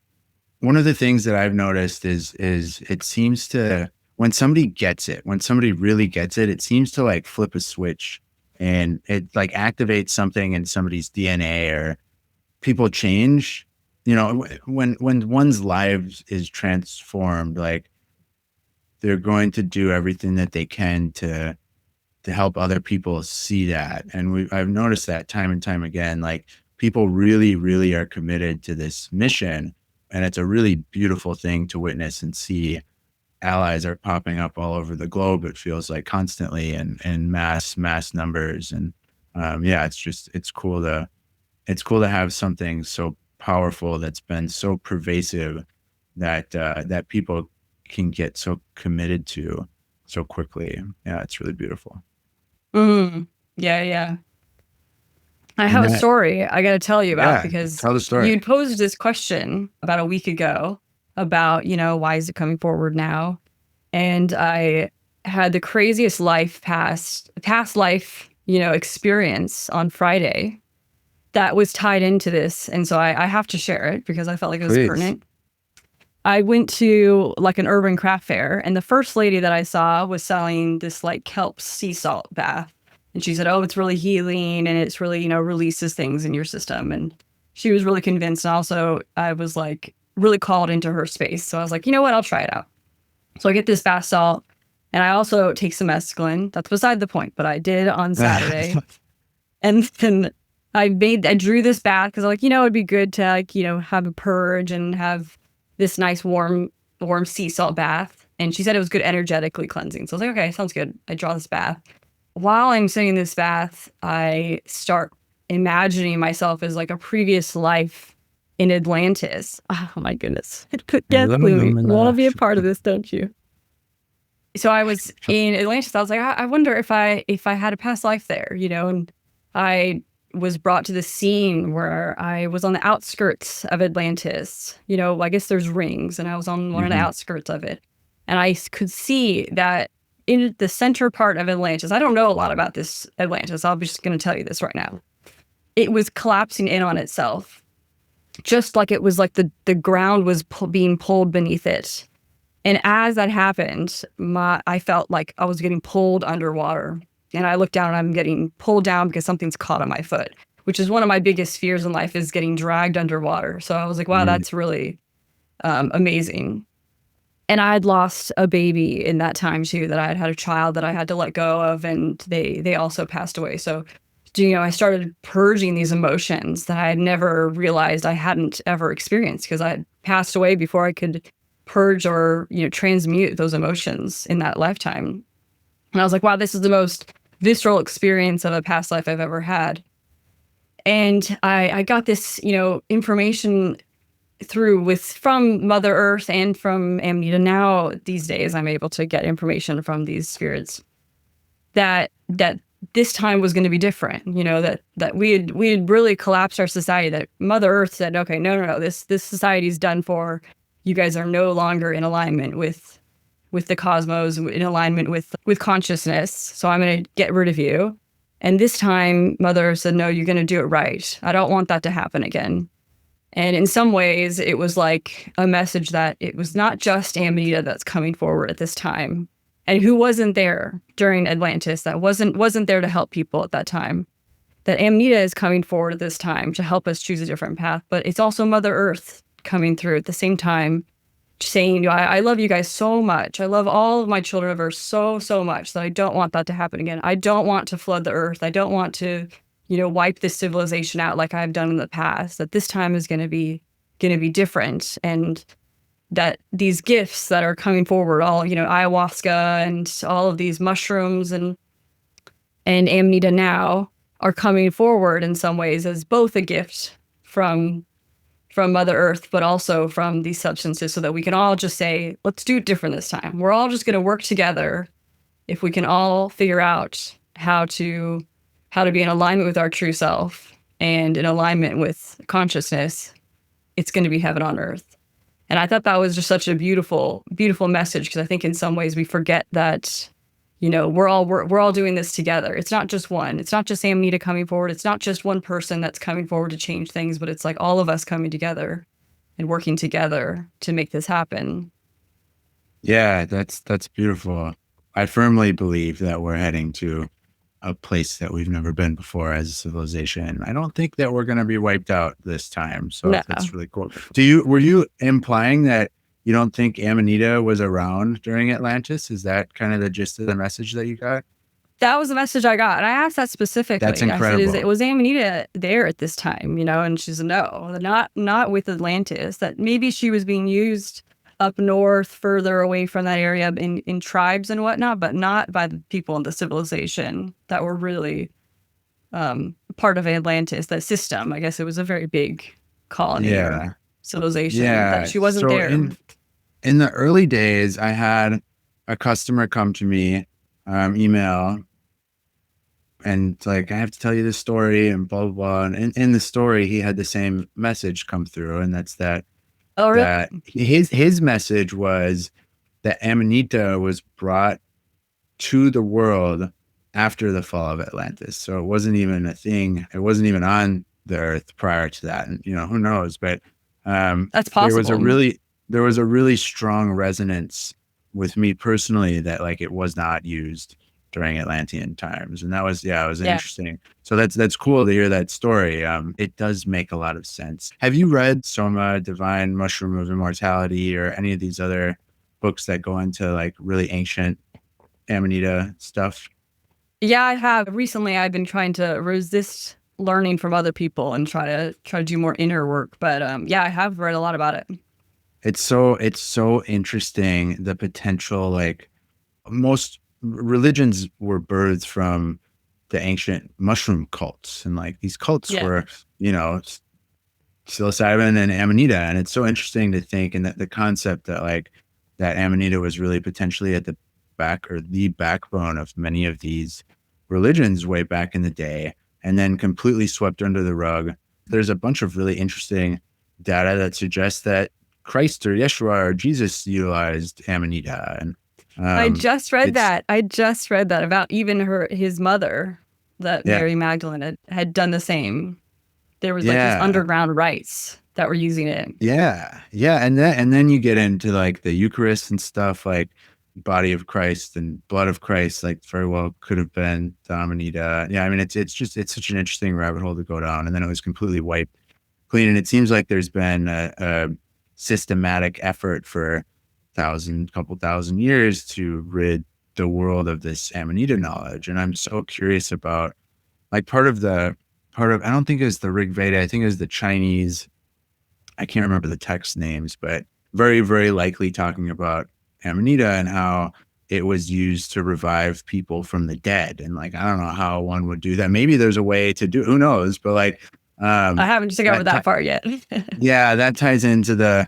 one of the things that I've noticed is it seems to, when somebody gets it, when somebody really gets it, it seems to like flip a switch and it like activates something in somebody's DNA, or people change, you know, when one's lives is transformed, like they're going to do everything that they can to help other people see that. And I've noticed that time and time again, like people really, really are committed to this mission. And it's a really beautiful thing to witness and see. Allies are popping up all over the globe, it feels like, constantly, and in mass numbers. And it's cool to have something so powerful that's been so pervasive that people can get so committed to so quickly. Yeah, it's really beautiful. Yeah. I have a story I got to tell you about, because tell the story. You'd posed this question about a week ago about, you know, why is it coming forward now? And I had the craziest past life, you know, experience on Friday that was tied into this. And so I have to share it because I felt like it was pertinent. I went to like an urban craft fair, and the first lady that I saw was selling this like kelp sea salt bath. And she said, oh, it's really healing and it's really, you know, releases things in your system. And she was really convinced. And also I was like really called into her space. So I was like, you know what, I'll try it out. So I get this bath salt, and I also take some mescaline. That's beside the point, but I did on Saturday. And then I drew this bath because I'm like, you know, it'd be good to like, you know, have a purge and have this nice warm sea salt bath. And she said it was good energetically cleansing. So I was like, okay, sounds good. I draw this bath. While I'm sitting in this bath, I start imagining myself as like a previous life in Atlantis. Oh my goodness. Yes, Louie, you want to be a part of this, don't you? So I was in Atlantis. I was like, I wonder if I had a past life there, you know. And I was brought to the scene where I was on the outskirts of Atlantis. You know, I guess there's rings, and I was on one of the outskirts of it. And I could see that in the center part of Atlantis, I don't know a lot about this Atlantis. I'll be just going to tell you this right now. It was collapsing in on itself, just like it was like the ground was being pulled beneath it. And as that happened, I felt like I was getting pulled underwater. And I looked down and I'm getting pulled down because something's caught on my foot, which is one of my biggest fears in life, is getting dragged underwater. So I was like, wow, that's really amazing. And I had lost a baby in that time too, that I had a child that I had to let go of, and they also passed away. So, you know, I started purging these emotions that I had never realized I hadn't ever experienced, because I had passed away before I could purge or, you know, transmute those emotions in that lifetime. And I was like, wow, this is the most visceral experience of a past life I've ever had. And I got this, you know, information from Mother Earth and from Amita. Now these days I'm able to get information from these spirits that this time was going to be different, you know, that we had really collapsed our society, that Mother Earth said, okay, no, this society is done for. You guys are no longer in alignment with the cosmos, in alignment with consciousness. So I'm going to get rid of you. And this time Mother Earth said, no, you're going to do it right. I don't want that to happen again. And in some ways, it was like a message that it was not just Amita that's coming forward at this time, and who wasn't there during Atlantis, that wasn't there to help people at that time. That Amita is coming forward at this time to help us choose a different path. But it's also Mother Earth coming through at the same time, saying, I love you guys so much. I love all of my children of Earth so much that I don't want that to happen again. I don't want to flood the Earth. I don't want to, you know, wipe this civilization out like I've done in the past. That this time is going to be different, and that these gifts that are coming forward, all, you know, ayahuasca and all of these mushrooms and Amanita now are coming forward in some ways as both a gift from Mother Earth, but also from these substances, so that we can all just say, let's do it different this time. We're all just going to work together if we can all figure out how to be in alignment with our true self and in alignment with consciousness, it's going to be heaven on earth. And I thought that was just such a beautiful, beautiful message, because I think in some ways we forget that, we're all doing this together. It's not just one. It's not just Amanita coming forward. It's not just one person that's coming forward to change things, but it's like all of us coming together and working together to make this happen. Yeah, that's beautiful. I firmly believe that we're heading to a place that we've never been before as a civilization. I don't think that we're going to be wiped out this time. So No. that's really cool. Were you implying that you don't think Amanita was around during Atlantis? Is that kind of the gist of the message that you got? That was the message I got. And I asked that specifically. That's incredible. I said, was Amanita there at this time? And she said, no, not with Atlantis, that maybe she was being used up north, further away from that area in tribes and whatnot, but not by the people in the civilization that were really part of Atlantis, that system. I guess it was a very big colony or civilization. That she wasn't there. In the early days, I had a customer come to me, email, and like, I have to tell you this story and blah, blah, blah. And in the story, he had the same message come through, and that's that. Oh, really? That his message was that Amanita was brought to the world after the fall of Atlantis. So it wasn't even a thing. It wasn't even on the earth prior to that. And who knows? But that's possible. There was a really strong resonance with me personally that like it was not used during Atlantean times. And that was, it was interesting. So that's cool to hear that story. It does make a lot of sense. Have you read Soma, Divine Mushroom of Immortality, or any of these other books that go into like really ancient Amanita stuff? Yeah, I have. Recently, I've been trying to resist learning from other people and try to do more inner work. But I have read a lot about it. It's so interesting, the potential. Like, most religions were birthed from the ancient mushroom cults, and like these cults were psilocybin and Amanita. And it's so interesting to think, and that the concept that like that Amanita was really potentially at the back, or the backbone of many of these religions way back in the day, and then completely swept under the rug. There's a bunch of really interesting data that suggests that Christ or Yeshua or Jesus utilized Amanita. And I just read that. About even his mother, that Mary Magdalene had done the same. There was like these underground rites that were using it. Yeah. And then you get into like the Eucharist and stuff, like body of Christ and blood of Christ, like very well could have been the Amanita. Yeah, I mean, it's such an interesting rabbit hole to go down. And then it was completely wiped clean. And it seems like there's been a systematic effort for couple thousand years to rid the world of this Amanita knowledge. And I'm so curious about like part of I don't think it was the Rig Veda, I think it was the Chinese, I can't remember the text names, but very, very likely talking about Amanita and how it was used to revive people from the dead. And like, I don't know how one would do that. Maybe there's a way to do, who knows, but like, I haven't discovered that part yet. Yeah, that ties into the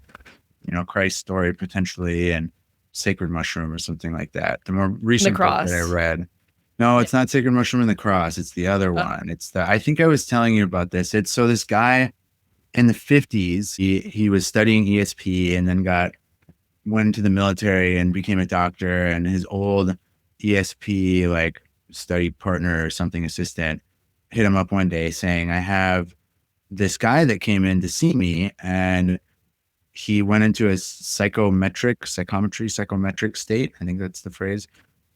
Christ story potentially, and Sacred Mushroom or something like that. The more recent book that I read. No, it's not Sacred Mushroom and the Cross. It's the other one. It's I think I was telling you about this. It's so this guy in the 50s, he was studying ESP and then went into the military and became a doctor, and his old ESP like study partner or something, assistant, hit him up one day saying, I have this guy that came in to see me, and he went into a psychometric state, I think that's the phrase,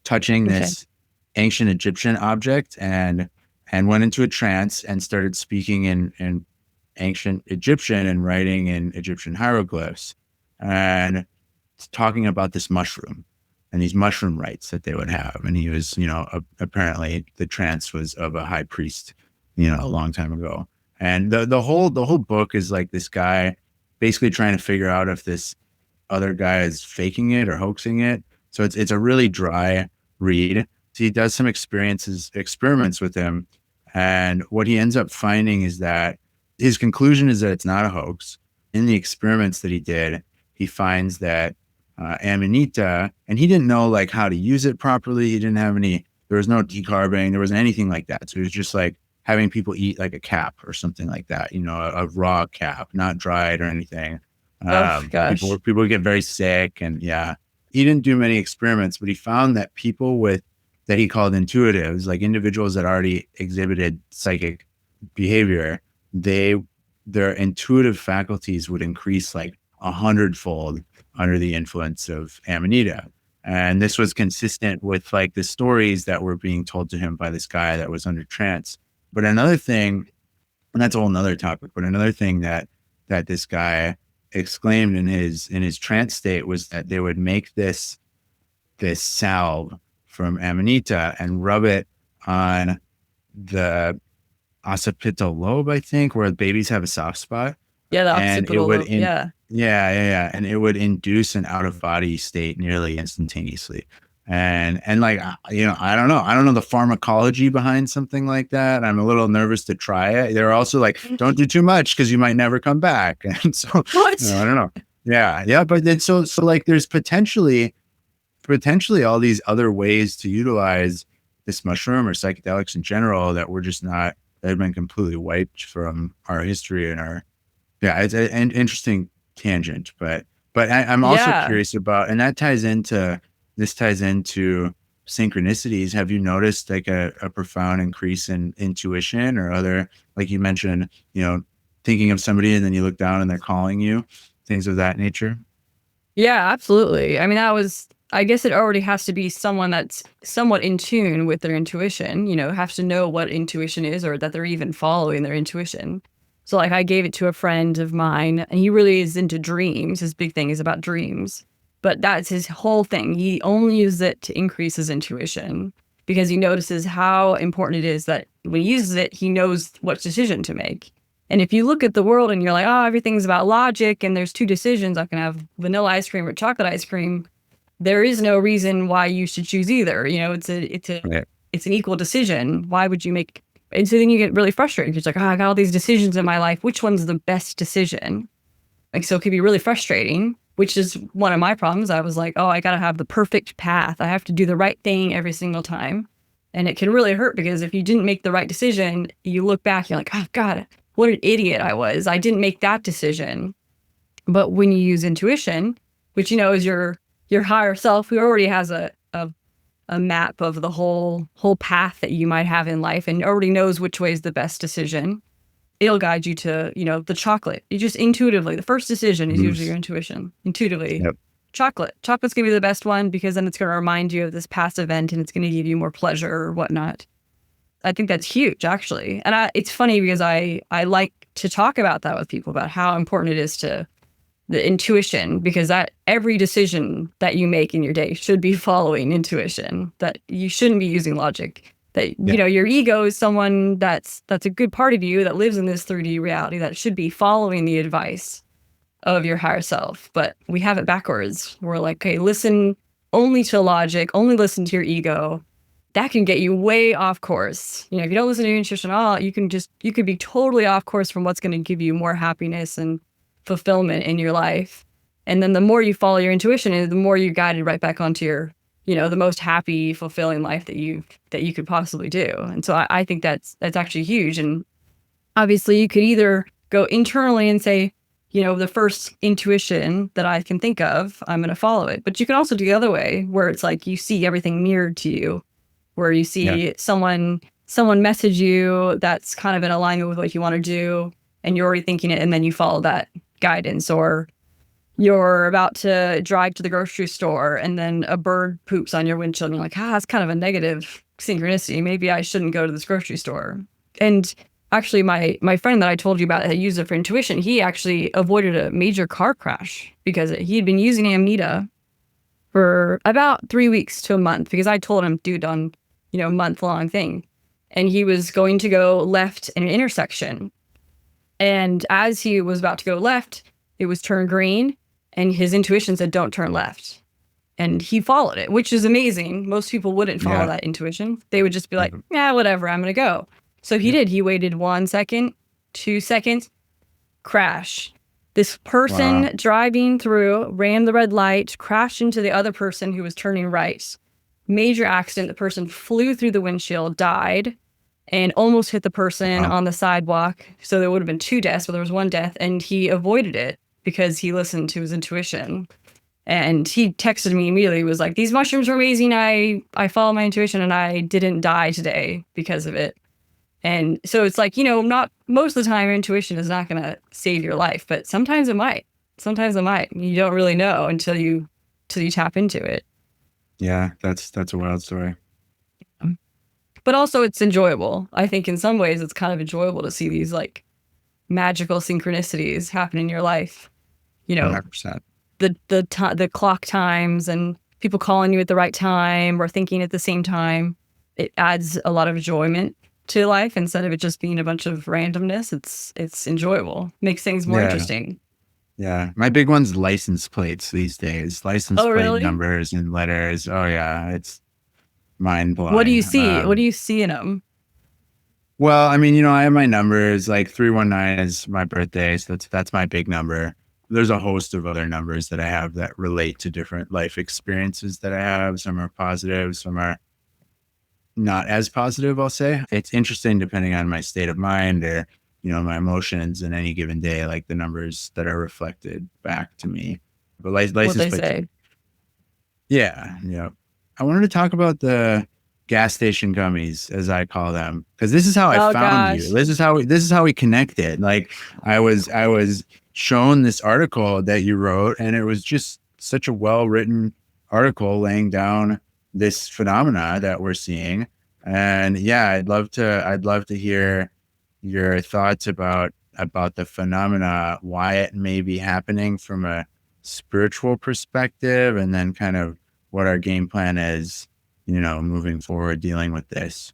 touching this ancient Egyptian object, and went into a trance and started speaking in ancient Egyptian and writing in Egyptian hieroglyphs, and talking about this mushroom and these mushroom rites that they would have. And he was, apparently the trance was of a high priest, a long time ago. And the whole book is like this guy basically trying to figure out if this other guy is faking it or hoaxing it. So it's a really dry read. So he does some experiments with him. And what he ends up finding is that his conclusion is that it's not a hoax. In the experiments that he did, he finds that Amanita, and he didn't know like how to use it properly. He didn't have any there was no decarbing, there wasn't anything like that. So it was just like having people eat like a cap or something like that, you know, a raw cap, not dried or anything. Oh gosh. People would get very sick, and yeah, he didn't do many experiments, but he found that people that he called intuitives, like individuals that already exhibited psychic behavior, their intuitive faculties would increase like 100-fold under the influence of Amanita. And this was consistent with like the stories that were being told to him by this guy that was under trance. But another thing, and that's a whole nother topic, but another thing that this guy exclaimed in his trance state was that they would make this salve from Amanita and rub it on the occipital lobe, I think, where babies have a soft spot. Yeah, the And occipital lobe. yeah. And it would induce an out of body state nearly instantaneously. And like, you know, I don't know the pharmacology behind something like that. I'm a little nervous to try it. They're also like, don't do too much because you might never come back. And so, What? you know, I don't know. Yeah. But then so like, there's potentially all these other ways to utilize this mushroom or psychedelics in general that have been completely wiped from our history and it's an interesting tangent, but I'm also curious about, and that ties into synchronicities. Have you noticed like a profound increase in intuition or other, like you mentioned, you know, thinking of somebody and then you look down and they're calling you, things of that nature? Yeah, absolutely. I mean, I guess it already has to be someone that's somewhat in tune with their intuition, you know, have to know what intuition is or that they're even following their intuition. So like I gave it to a friend of mine and he really is into dreams. His big thing is about dreams, but that's his whole thing. He only uses it to increase his intuition because he notices how important it is that when he uses it, he knows what decision to make. And if you look at the world and you're like, oh, everything's about logic and there's two decisions, I can have vanilla ice cream or chocolate ice cream. There is no reason why you should choose either. You know, it's an equal decision. Why would you make? And so then you get really frustrated. It's like, oh, I got all these decisions in my life. Which one's the best decision? Like, so it could be really frustrating, which is one of my problems. I was like, oh, I got to have the perfect path. I have to do the right thing every single time. And it can really hurt because if you didn't make the right decision, you look back, you're like, oh God, what an idiot I was. I didn't make that decision. But when you use intuition, which, you know, is your higher self, who already has a map of the whole path that you might have in life and already knows which way is the best decision, it'll guide you to, you know, the chocolate. You just intuitively, the first decision is usually your intuition. Intuitively. Yep. Chocolate's gonna be the best one because then it's gonna remind you of this past event and it's gonna give you more pleasure or whatnot. I think that's huge, actually. And it's funny because I like to talk about that with people, about how important it is to the intuition, because that every decision that you make in your day should be following intuition, that you shouldn't be using logic, that, you know, your ego is someone that's a good part of you that lives in this 3D reality that should be following the advice of your higher self. But we have it backwards. We're like, okay, listen only to logic, only listen to your ego. That can get you way off course. You know, if you don't listen to your intuition at all, you could be totally off course from what's going to give you more happiness and fulfillment in your life. And then the more you follow your intuition, the more you're guided right back onto your, you know, the most happy, fulfilling life that you could possibly do. And so I think that's actually huge. And obviously you could either go internally and say, you know, the first intuition that I can think of, I'm going to follow it. But you can also do the other way, where it's like you see everything mirrored to you, where you see someone message you that's kind of in alignment with what you want to do, and you're already thinking it, and then you follow that guidance. Or you're about to drive to the grocery store and then a bird poops on your windshield and you're like, that's kind of a negative synchronicity. Maybe I shouldn't go to this grocery store. And actually my friend that I told you about that used it for intuition, he actually avoided a major car crash because he'd been using Amita for about 3 weeks to a month, because I told him, dude, on, you know, month-long thing. And he was going to go left in an intersection. And as he was about to go left, it was turned green, and his intuition said, don't turn left. And he followed it, which is amazing. Most people wouldn't follow that intuition. They would just be like, whatever, I'm going to go. So he did. He waited 1 second, 2 seconds, crash. This person driving through ran the red light, crashed into the other person who was turning right. major accident. The person flew through the windshield, died, and almost hit the person on the sidewalk. So there would have been 2 deaths, but there was 1 death, and he avoided it because he listened to his intuition. And he texted me immediately. He was like, these mushrooms are amazing. I followed my intuition and I didn't die today because of it. And so it's like, not most of the time your intuition is not going to save your life, but sometimes it might. Sometimes it might. You don't really know until you tap into it. Yeah, that's a wild story. But also it's enjoyable. I think in some ways it's kind of enjoyable to see these like magical synchronicities happen in your life. 100%. The clock times and people calling you at the right time or thinking at the same time. It adds a lot of enjoyment to life instead of it just being a bunch of randomness. It's enjoyable. Makes things more interesting. Yeah. My big one's license plates these days. License plate numbers and letters. Oh yeah. It's mind blowing. What do you see? What do you see in them? Well, I mean, I have my numbers, like 319 is my birthday. So that's my big number. There's a host of other numbers that I have that relate to different life experiences that I have. Some are positive, some are not as positive, I'll say. It's interesting depending on my state of mind or, my emotions in any given day, like the numbers that are reflected back to me. But license What they plate, say. Yeah. I wanted to talk about the gas station gummies, as I call them, because this is how I found you. This is how we connected. Like I was shown this article that you wrote, and it was just such a well-written article laying down this phenomena that we're seeing. And yeah, I'd love to hear your thoughts about the phenomena, why it may be happening from a spiritual perspective, and then kind of what our game plan is, moving forward dealing with this.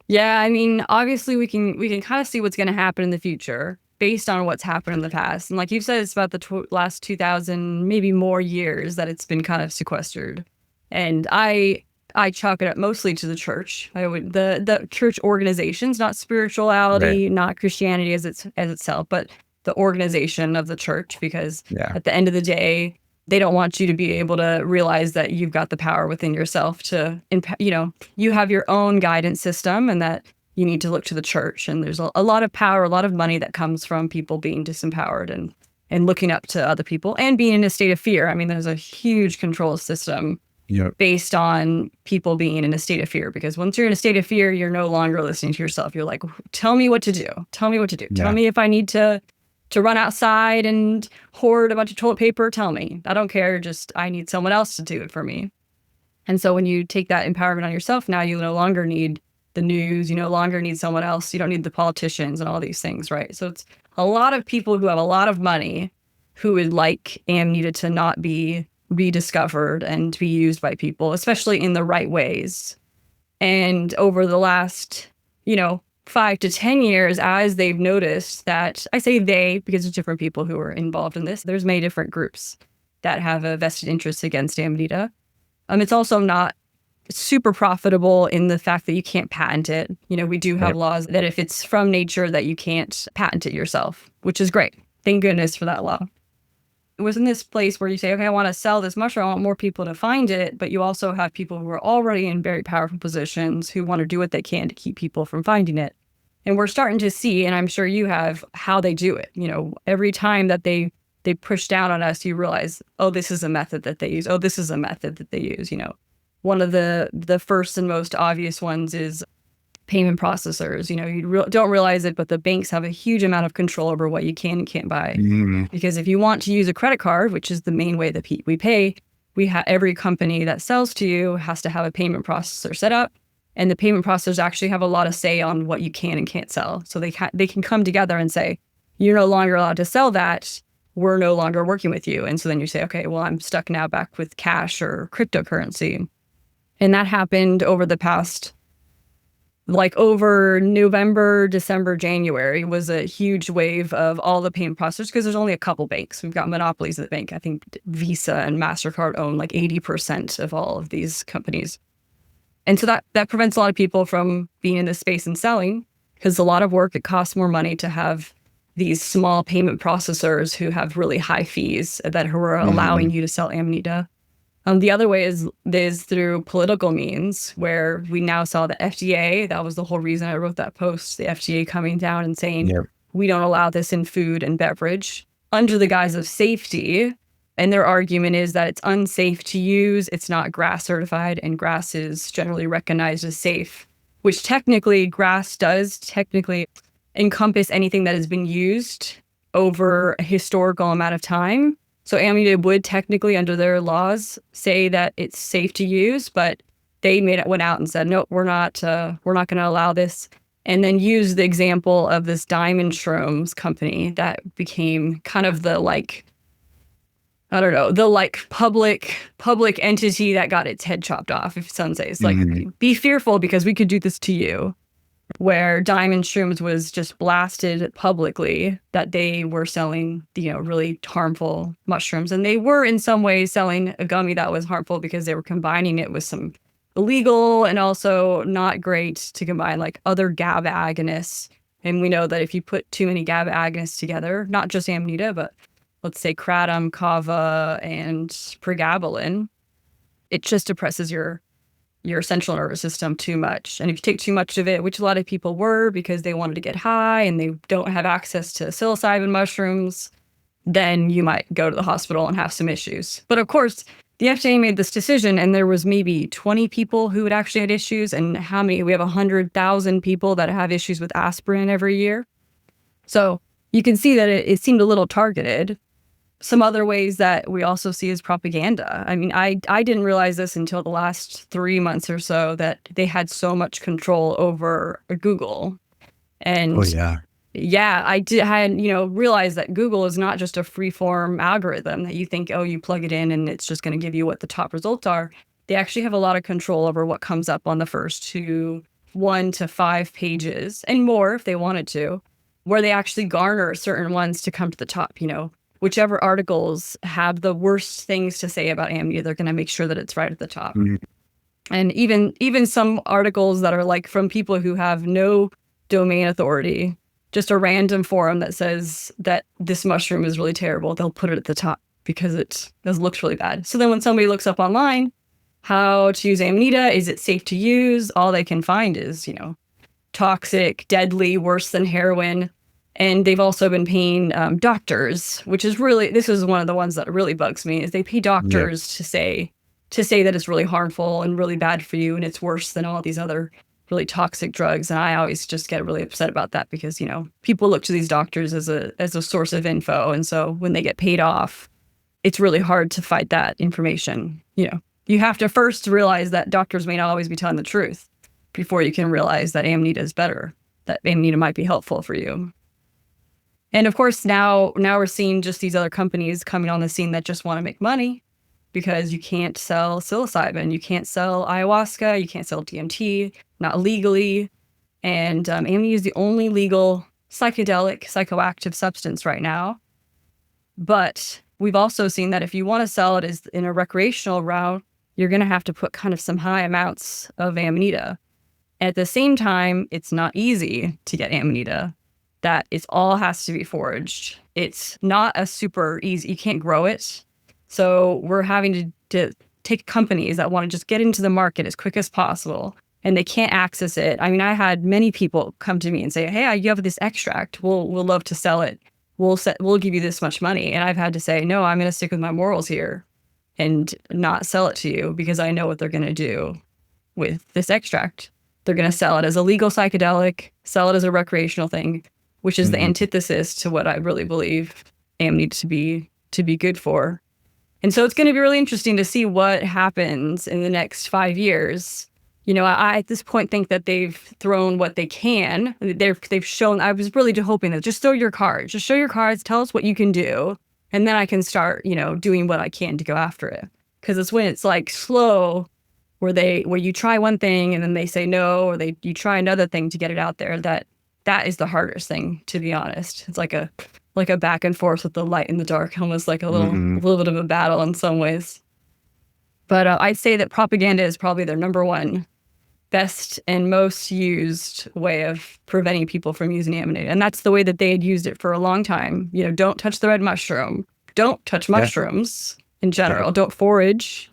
Yeah, I mean, obviously we can kind of see what's going to happen in the future based on what's happened in the past. And like you've said, it's about the last 2,000, maybe more years that it's been kind of sequestered. And I chalk it up mostly to the church. The church organizations, not spirituality, Right. not Christianity as itself, but the organization of the church, because at the end of the day, they don't want you to be able to realize that you've got the power within yourself to, you have your own guidance system and that you need to look to the church. And there's a lot of power, a lot of money that comes from people being disempowered and looking up to other people and being in a state of fear. I mean, there's a huge control system based on people being in a state of fear, because once you're in a state of fear, you're no longer listening to yourself. You're like, tell me what to do. Tell me what to do. Tell me if I need to run outside and hoard a bunch of toilet paper. Tell me. I don't care. Just, I need someone else to do it for me. And so when you take that empowerment on yourself, now you no longer need the news. You no longer need someone else. You don't need the politicians and all these things, right? So it's a lot of people who have a lot of money who would like Amanita to not be rediscovered and to be used by people, especially in the right ways. And over the last, 5 to 10 years, as they've noticed that, I say they because there's different people who are involved in this. There's many different groups that have a vested interest against Amanita. It's also not super profitable in the fact that you can't patent it. We do have laws that if it's from nature that you can't patent it yourself, which is great. Thank goodness for that law. It was in this place where you say, okay, I want to sell this mushroom. I want more people to find it. But you also have people who are already in very powerful positions who want to do what they can to keep people from finding it. And we're starting to see, and I'm sure you have, how they do it. Every time that they push down on us, you realize, oh, this is a method that they use. Oh, this is a method that they use. One of the first and most obvious ones is payment processors. You don't realize it, but the banks have a huge amount of control over what you can and can't buy. Mm-hmm. Because if you want to use a credit card, which is the main way that we pay, every company that sells to you has to have a payment processor set up. And the payment processors actually have a lot of say on what you can and can't sell. So they can come together and say, you're no longer allowed to sell that. We're no longer working with you. And so then you say, okay, well, I'm stuck now back with cash or cryptocurrency. And that happened over the past, over November, December, January was a huge wave of all the payment processors, because there's only a couple banks. We've got monopolies at the bank. I think Visa and MasterCard own 80% of all of these companies. And so that prevents a lot of people from being in this space and selling, because a lot of work, it costs more money to have these small payment processors who have really high fees who are allowing you to sell Amanita. The other way is through political means, where we now saw the FDA. That was the whole reason I wrote that post. The FDA coming down and saying, Yep. we don't allow this in food and beverage under the guise of safety. And their argument is that it's unsafe to use. It's not GRAS certified, and GRAS is generally recognized as safe, which technically GRAS does technically encompass anything that has been used over a historical amount of time. So Amita would technically, under their laws, say that it's safe to use, but they went out and said, no, we're not going to allow this. And then used the example of this diamond shrooms company that became kind of the public entity that got its head chopped off, if some say. It's like, be fearful because we could do this to you. Where diamond shrooms was just blasted publicly that they were selling, really harmful mushrooms. And they were in some ways selling a gummy that was harmful because they were combining it with some illegal and also not great to combine, like other GABA agonists. And we know that if you put too many GABA agonists together, not just Amanita, but let's say kratom, kava, and pregabalin, it just depresses your central nervous system too much. And if you take too much of it, which a lot of people were because they wanted to get high and they don't have access to psilocybin mushrooms, then you might go to the hospital and have some issues. But of course, the FDA made this decision and there was maybe 20 people who had actually had issues. And how many? We have 100,000 people that have issues with aspirin every year. So you can see that it seemed a little targeted. Some other ways that we also see is propaganda. I mean, I didn't realize this until the last 3 months or so, that they had so much control over Google. And I had realized that Google is not just a free-form algorithm that you think, oh, you plug it in and it's just going to give you what the top results are. They actually have a lot of control over what comes up on the first 1 to 5 pages and more if they wanted to, where they actually garner certain ones to come to the top, Whichever articles have the worst things to say about Amity, they're going to make sure that it's right at the top. Mm-hmm. And even some articles that are like from people who have no domain authority, just a random forum that says that this mushroom is really terrible, they'll put it at the top because it looks really bad. So then when somebody looks up online how to use Amanita, is it safe to use, all they can find is, toxic, deadly, worse than heroin. And they've also been paying doctors, which is this is one of the ones that really bugs me, is they pay doctors to say that it's really harmful and really bad for you and it's worse than all these other really toxic drugs. And I always just get really upset about that because, people look to these doctors as a source of info. And so when they get paid off, it's really hard to fight that information. You have to first realize that doctors may not always be telling the truth before you can realize that Amanita is better, that Amanita might be helpful for you. And of course, now we're seeing just these other companies coming on the scene that just want to make money because you can't sell psilocybin, you can't sell ayahuasca, you can't sell DMT, not legally. And Amity is the only legal psychoactive substance right now. But we've also seen that if you want to sell it as in a recreational route, you're going to have to put kind of some high amounts of Amanita. At the same time, it's not easy to get Amanita. That it all has to be foraged. It's not a super easy, you can't grow it. So we're having to take companies that want to just get into the market as quick as possible and they can't access it. I mean, I had many people come to me and say, hey, you have this extract. We'll love to sell it. We'll give you this much money. And I've had to say, no, I'm going to stick with my morals here and not sell it to you because I know what they're going to do with this extract. They're going to sell it as a legal psychedelic, sell it as a recreational thing, which is the antithesis to what I really believe Amity to be good for. And so it's going to be really interesting to see what happens in the next 5 years. I at this point think that they've thrown what they can. They've shown, I was really hoping that just throw your cards, just show your cards, tell us what you can do. And then I can start, doing what I can to go after it. Because it's when it's like slow, where you try one thing and then they say no, or you try another thing to get it out there, that is the hardest thing, to be honest. It's like a back and forth with the light and the dark, almost like a little bit of a battle in some ways. But I'd say that propaganda is probably their number one best and most used way of preventing people from using Amanita. And that's the way that they had used it for a long time. Don't touch the red mushroom. Don't touch mushrooms in general. Don't forage.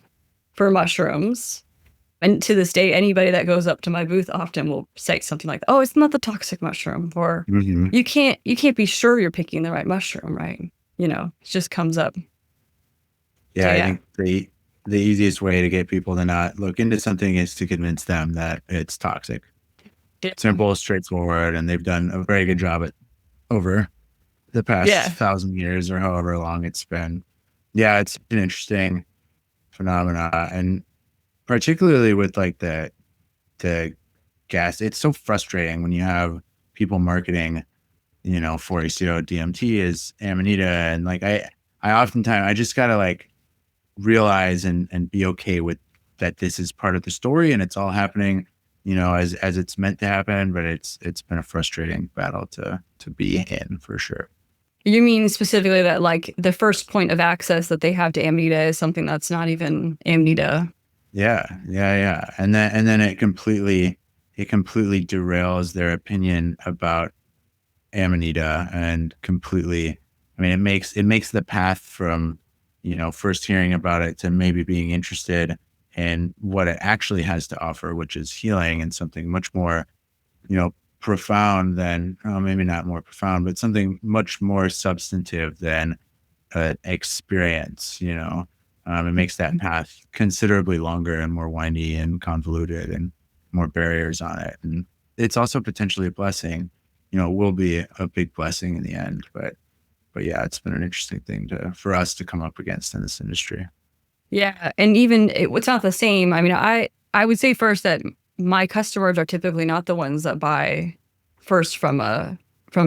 for mushrooms. And to this day, anybody that goes up to my booth often will say something like, "Oh, it's not the toxic mushroom," or you can't be sure you're picking the right mushroom, right? It just comes up. Yeah, So, I think the easiest way to get people to not look into something is to convince them that it's toxic. Simple, straightforward, and they've done a very good job at over the past 1,000 years or however long it's been. Yeah, it's an interesting phenomena, and particularly with like the gas, it's so frustrating when you have people marketing, 4-HCO DMT is Amanita, and like I oftentimes I just gotta like realize and be okay with that this is part of the story and it's all happening, as it's meant to happen. But it's been a frustrating battle to be in for sure. You mean specifically that like the first point of access that they have to Amanita is something that's not even Amanita? Yeah. And then it completely derails their opinion about Amanita, and completely, I mean, it makes the path from, first hearing about it to maybe being interested in what it actually has to offer, which is healing and something much more, profound than, maybe not more profound, but something much more substantive than an experience, it makes that path considerably longer and more windy and convoluted and more barriers on it. And it's also potentially a blessing, it will be a big blessing in the end, but yeah, it's been an interesting thing for us to come up against in this industry. Yeah. And even it's not the same. I mean, I would say first that my customers are typically not the ones that buy first from a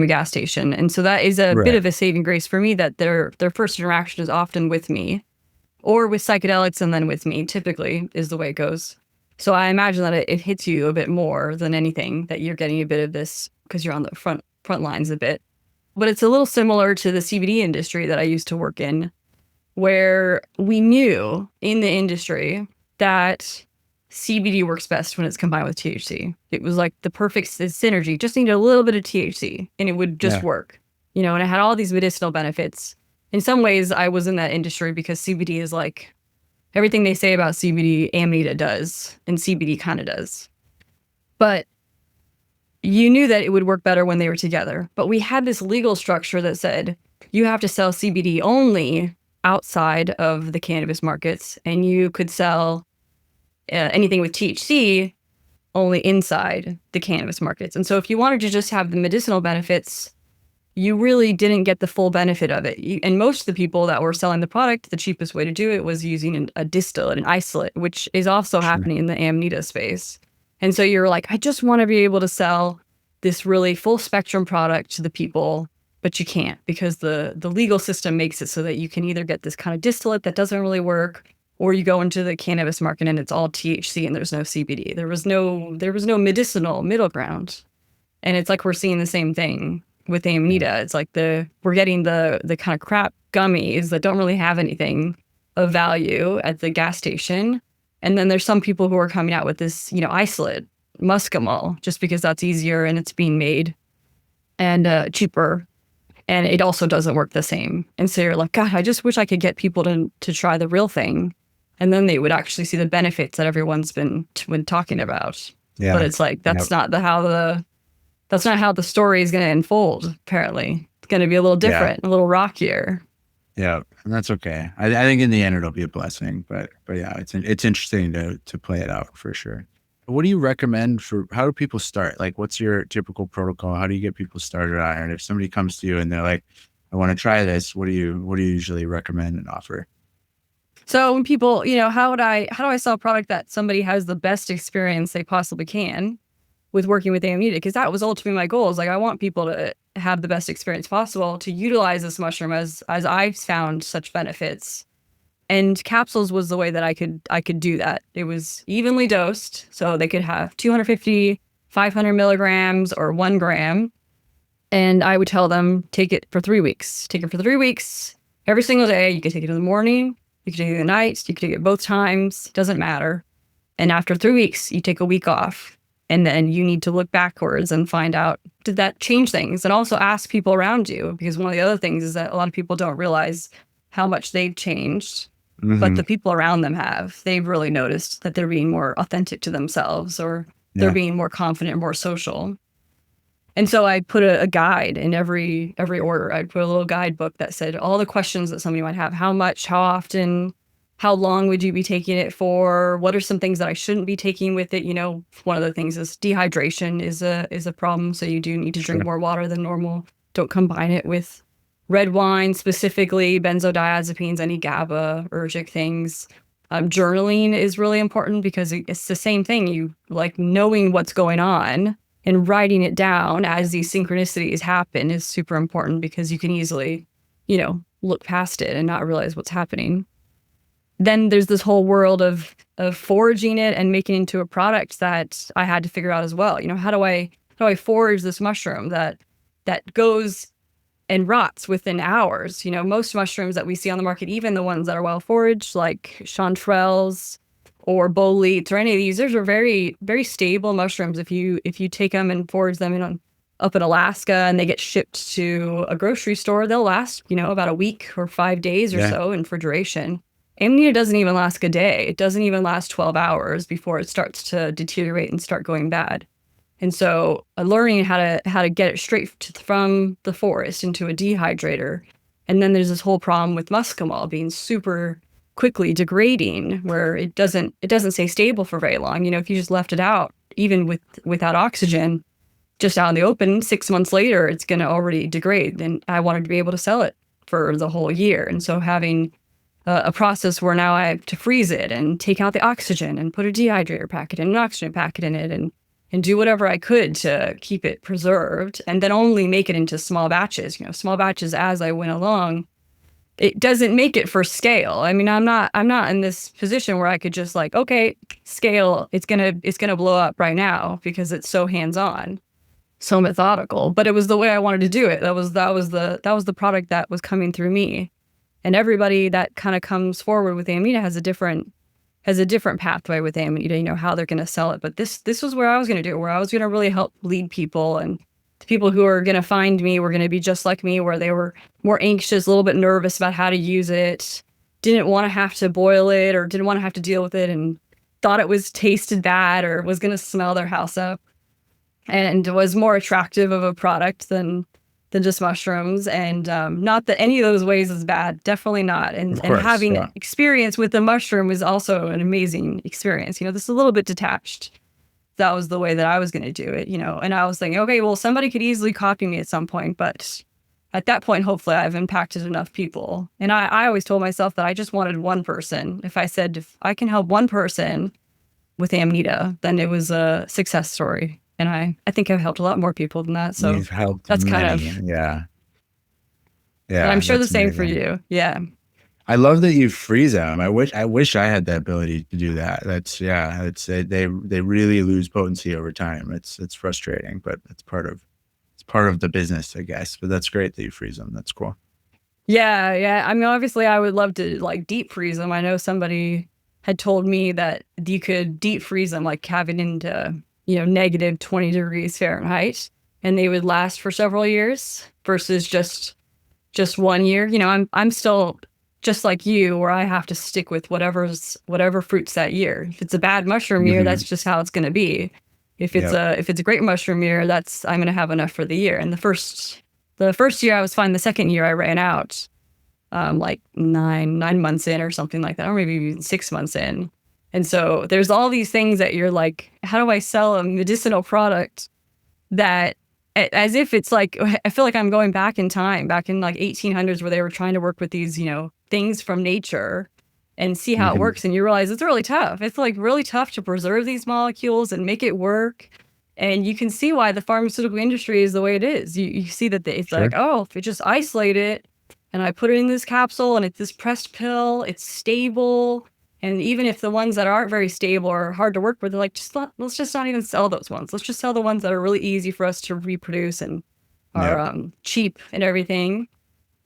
gas station. And so that is a bit of a saving grace for me, that their first interaction is often with me or with psychedelics, and then with me typically is the way it goes. So I imagine that it hits you a bit more than anything, that you're getting a bit of this because you're on the front lines a bit. But it's a little similar to the CBD industry that I used to work in, where we knew in the industry that CBD works best when it's combined with THC. It was like the perfect synergy, just needed a little bit of THC and it would just work, and it had all these medicinal benefits. In some ways, I was in that industry because CBD is like everything they say about CBD, Amita does, and CBD kind of does. But you knew that it would work better when they were together. But we had this legal structure that said you have to sell CBD only outside of the cannabis markets, and you could sell anything with THC only inside the cannabis markets. And so if you wanted to just have the medicinal benefits, you really didn't get the full benefit of it. And most of the people that were selling the product, the cheapest way to do it was using a distillate, an isolate, which is also happening in the Amanita space. And so you're like, I just want to be able to sell this really full spectrum product to the people, but you can't, because the legal system makes it so that you can either get this kind of distillate that doesn't really work, or you go into the cannabis market and it's all THC and there's no CBD. There was no medicinal middle ground. And it's like we're seeing the same thing with Amanita. It's like we're getting the kind of crap gummies that don't really have anything of value at the gas station. And then there's some people who are coming out with this, isolate, muscimol, just because that's easier and it's being made and cheaper. And it also doesn't work the same. And so you're like, God, I just wish I could get people to try the real thing. And then they would actually see the benefits that everyone's been talking about. Yeah. But it's like, that's not how the story is going to unfold, apparently. It's going to be a little different, a little rockier. Yeah, and that's okay. I think in the end it'll be a blessing, but yeah, it's interesting to play it out for sure. What do you recommend how do people start? Like, what's your typical protocol? How do you get people started on it? And if somebody comes to you and they're like, I want to try this, what do you usually recommend and offer? So when people, how do I sell a product that somebody has the best experience they possibly can with working with Amita? Because that was ultimately my goal. Is like, I want people to have the best experience possible, to utilize this mushroom as I've found such benefits. And capsules was the way that I could do that. It was evenly dosed, so they could have 250, 500 milligrams, or 1 gram. And I would tell them, take it for 3 weeks. Take it for 3 weeks, every single day. You could take it in the morning, you could take it at night, you could take it both times, it doesn't matter. And after 3 weeks, you take a week off. And then you need to look backwards and find out, did that change things? And also ask people around you, because one of the other things is that a lot of people don't realize how much they've changed but the people around them have. They've really noticed that they're being more authentic to themselves, or they're being more confident, more social. And so I put a guide in every order. I'd put a little guidebook that said all the questions that somebody might have: how much, how often, how long would you be taking it for? What are some things that I shouldn't be taking with it? One of the things is dehydration is a problem. So you do need to drink more water than normal. Don't combine it with red wine, specifically benzodiazepines, any GABA-ergic things. Journaling is really important because it's the same thing. You like knowing what's going on and writing it down as these synchronicities happen is super important, because you can easily, look past it and not realize what's happening. Then there's this whole world of foraging it and making it into a product that I had to figure out as well. How do I forage this mushroom that goes and rots within hours? Most mushrooms that we see on the market, even the ones that are well foraged, like chanterelles or boletes or any of these, those are very, very stable mushrooms. If you take them and forage them up in Alaska and they get shipped to a grocery store, they'll last, about a week or 5 days or so in refrigeration. Amanita doesn't even last a day. It doesn't even last 12 hours before it starts to deteriorate and start going bad. And so learning how to get it straight from the forest into a dehydrator. And then there's this whole problem with muscimol being super quickly degrading, where it doesn't stay stable for very long. If you just left it out, even without oxygen, just out in the open, 6 months later, it's going to already degrade. And I wanted to be able to sell it for the whole year. And so having a process where now I have to freeze it and take out the oxygen and put a dehydrator packet and an oxygen packet in it and do whatever I could to keep it preserved, and then only make it into small batches, as I went along. It doesn't make it for scale. I mean, I'm not in this position where I could just like, okay, scale, it's gonna blow up right now, because it's so hands-on, so methodical. But it was the way I wanted to do it. That was the product that was coming through me. And everybody that kind of comes forward with Amita has a different pathway with Amita, how they're going to sell it. But this was where I was going to do it, where I was going to really help lead people. And the people who are going to find me were going to be just like me, where they were more anxious, a little bit nervous about how to use it, didn't want to have to boil it, or didn't want to have to deal with it, and thought it was tasted bad or was going to smell their house up, and was more attractive of a product than just mushrooms. And not that any of those ways is bad, definitely not. And having experience with the mushroom was also an amazing experience. This is a little bit detached. That was the way that I was going to do it, and I was thinking, okay, well, somebody could easily copy me at some point, but at that point, hopefully I've impacted enough people. And I always told myself that I just wanted one person. If I can help one person with Amita, then it was a success story. And I think I've helped a lot more people than that. So you've helped that's many. kind of, yeah. I'm sure the same amazing for you. Yeah. I love that you freeze them. I wish I had the ability to do that. They really lose potency over time. It's frustrating, but it's part of the business, I guess. But that's great that you freeze them. That's cool. Yeah. I mean, obviously I would love to like deep freeze them. I know somebody had told me that you could deep freeze them, like have it into, negative 20 degrees Fahrenheit, and they would last for several years versus just 1 year. I'm still just like you, where I have to stick with whatever fruits that year. If it's a bad mushroom year, that's just how it's going to be. If it's a great mushroom year, I'm going to have enough for the year. And the first year I was fine. The second year I ran out, like nine months in or something like that, or maybe even 6 months in. And so there's all these things that you're like, how do I sell a medicinal product that, as if it's like, I feel like I'm going back in time, back in like 1800s, where they were trying to work with these, things from nature and see how it works. And you realize it's really tough. It's like really tough to preserve these molecules and make it work. And you can see why the pharmaceutical industry is the way it is. You see that it's like, oh, if you just isolate it and I put it in this capsule and it's this pressed pill, it's stable. And even if the ones that aren't very stable or hard to work with, they're like, let's just not even sell those ones. Let's just sell the ones that are really easy for us to reproduce and are cheap and everything.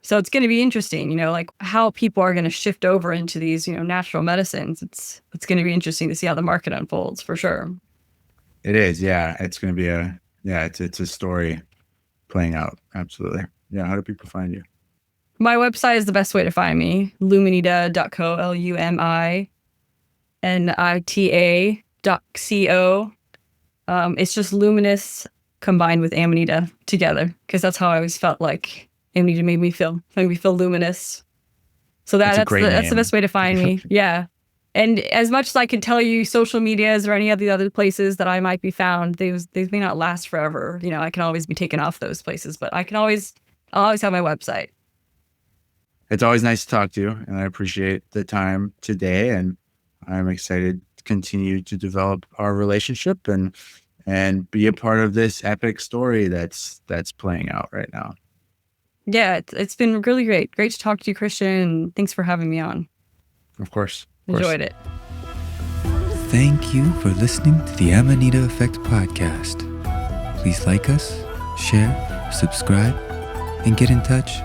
So it's going to be interesting, like how people are going to shift over into these, natural medicines. It's going to be interesting to see how the market unfolds, for sure. It is. Yeah. It's going to be it's a story playing out. Absolutely. Yeah. How do people find you? My website is the best way to find me. Luminita.co, LUMINITA.co. It's just luminous combined with Amanita together, because that's how I always felt like Amanita made me feel luminous. So that's the best way to find me. Yeah. And as much as I can tell you social medias or any of the other places that I might be found, they may not last forever. You know, I can always be taken off those places, but I'll always have my website. It's always nice to talk to you, and I appreciate the time today, and I'm excited to continue to develop our relationship and be a part of this epic story that's playing out right now. Yeah, it's been really great. Great to talk to you, Christian. Thanks for having me on. Of course. Enjoyed it. Thank you for listening to the Amanita Effect podcast. Please like us, share, subscribe, and get in touch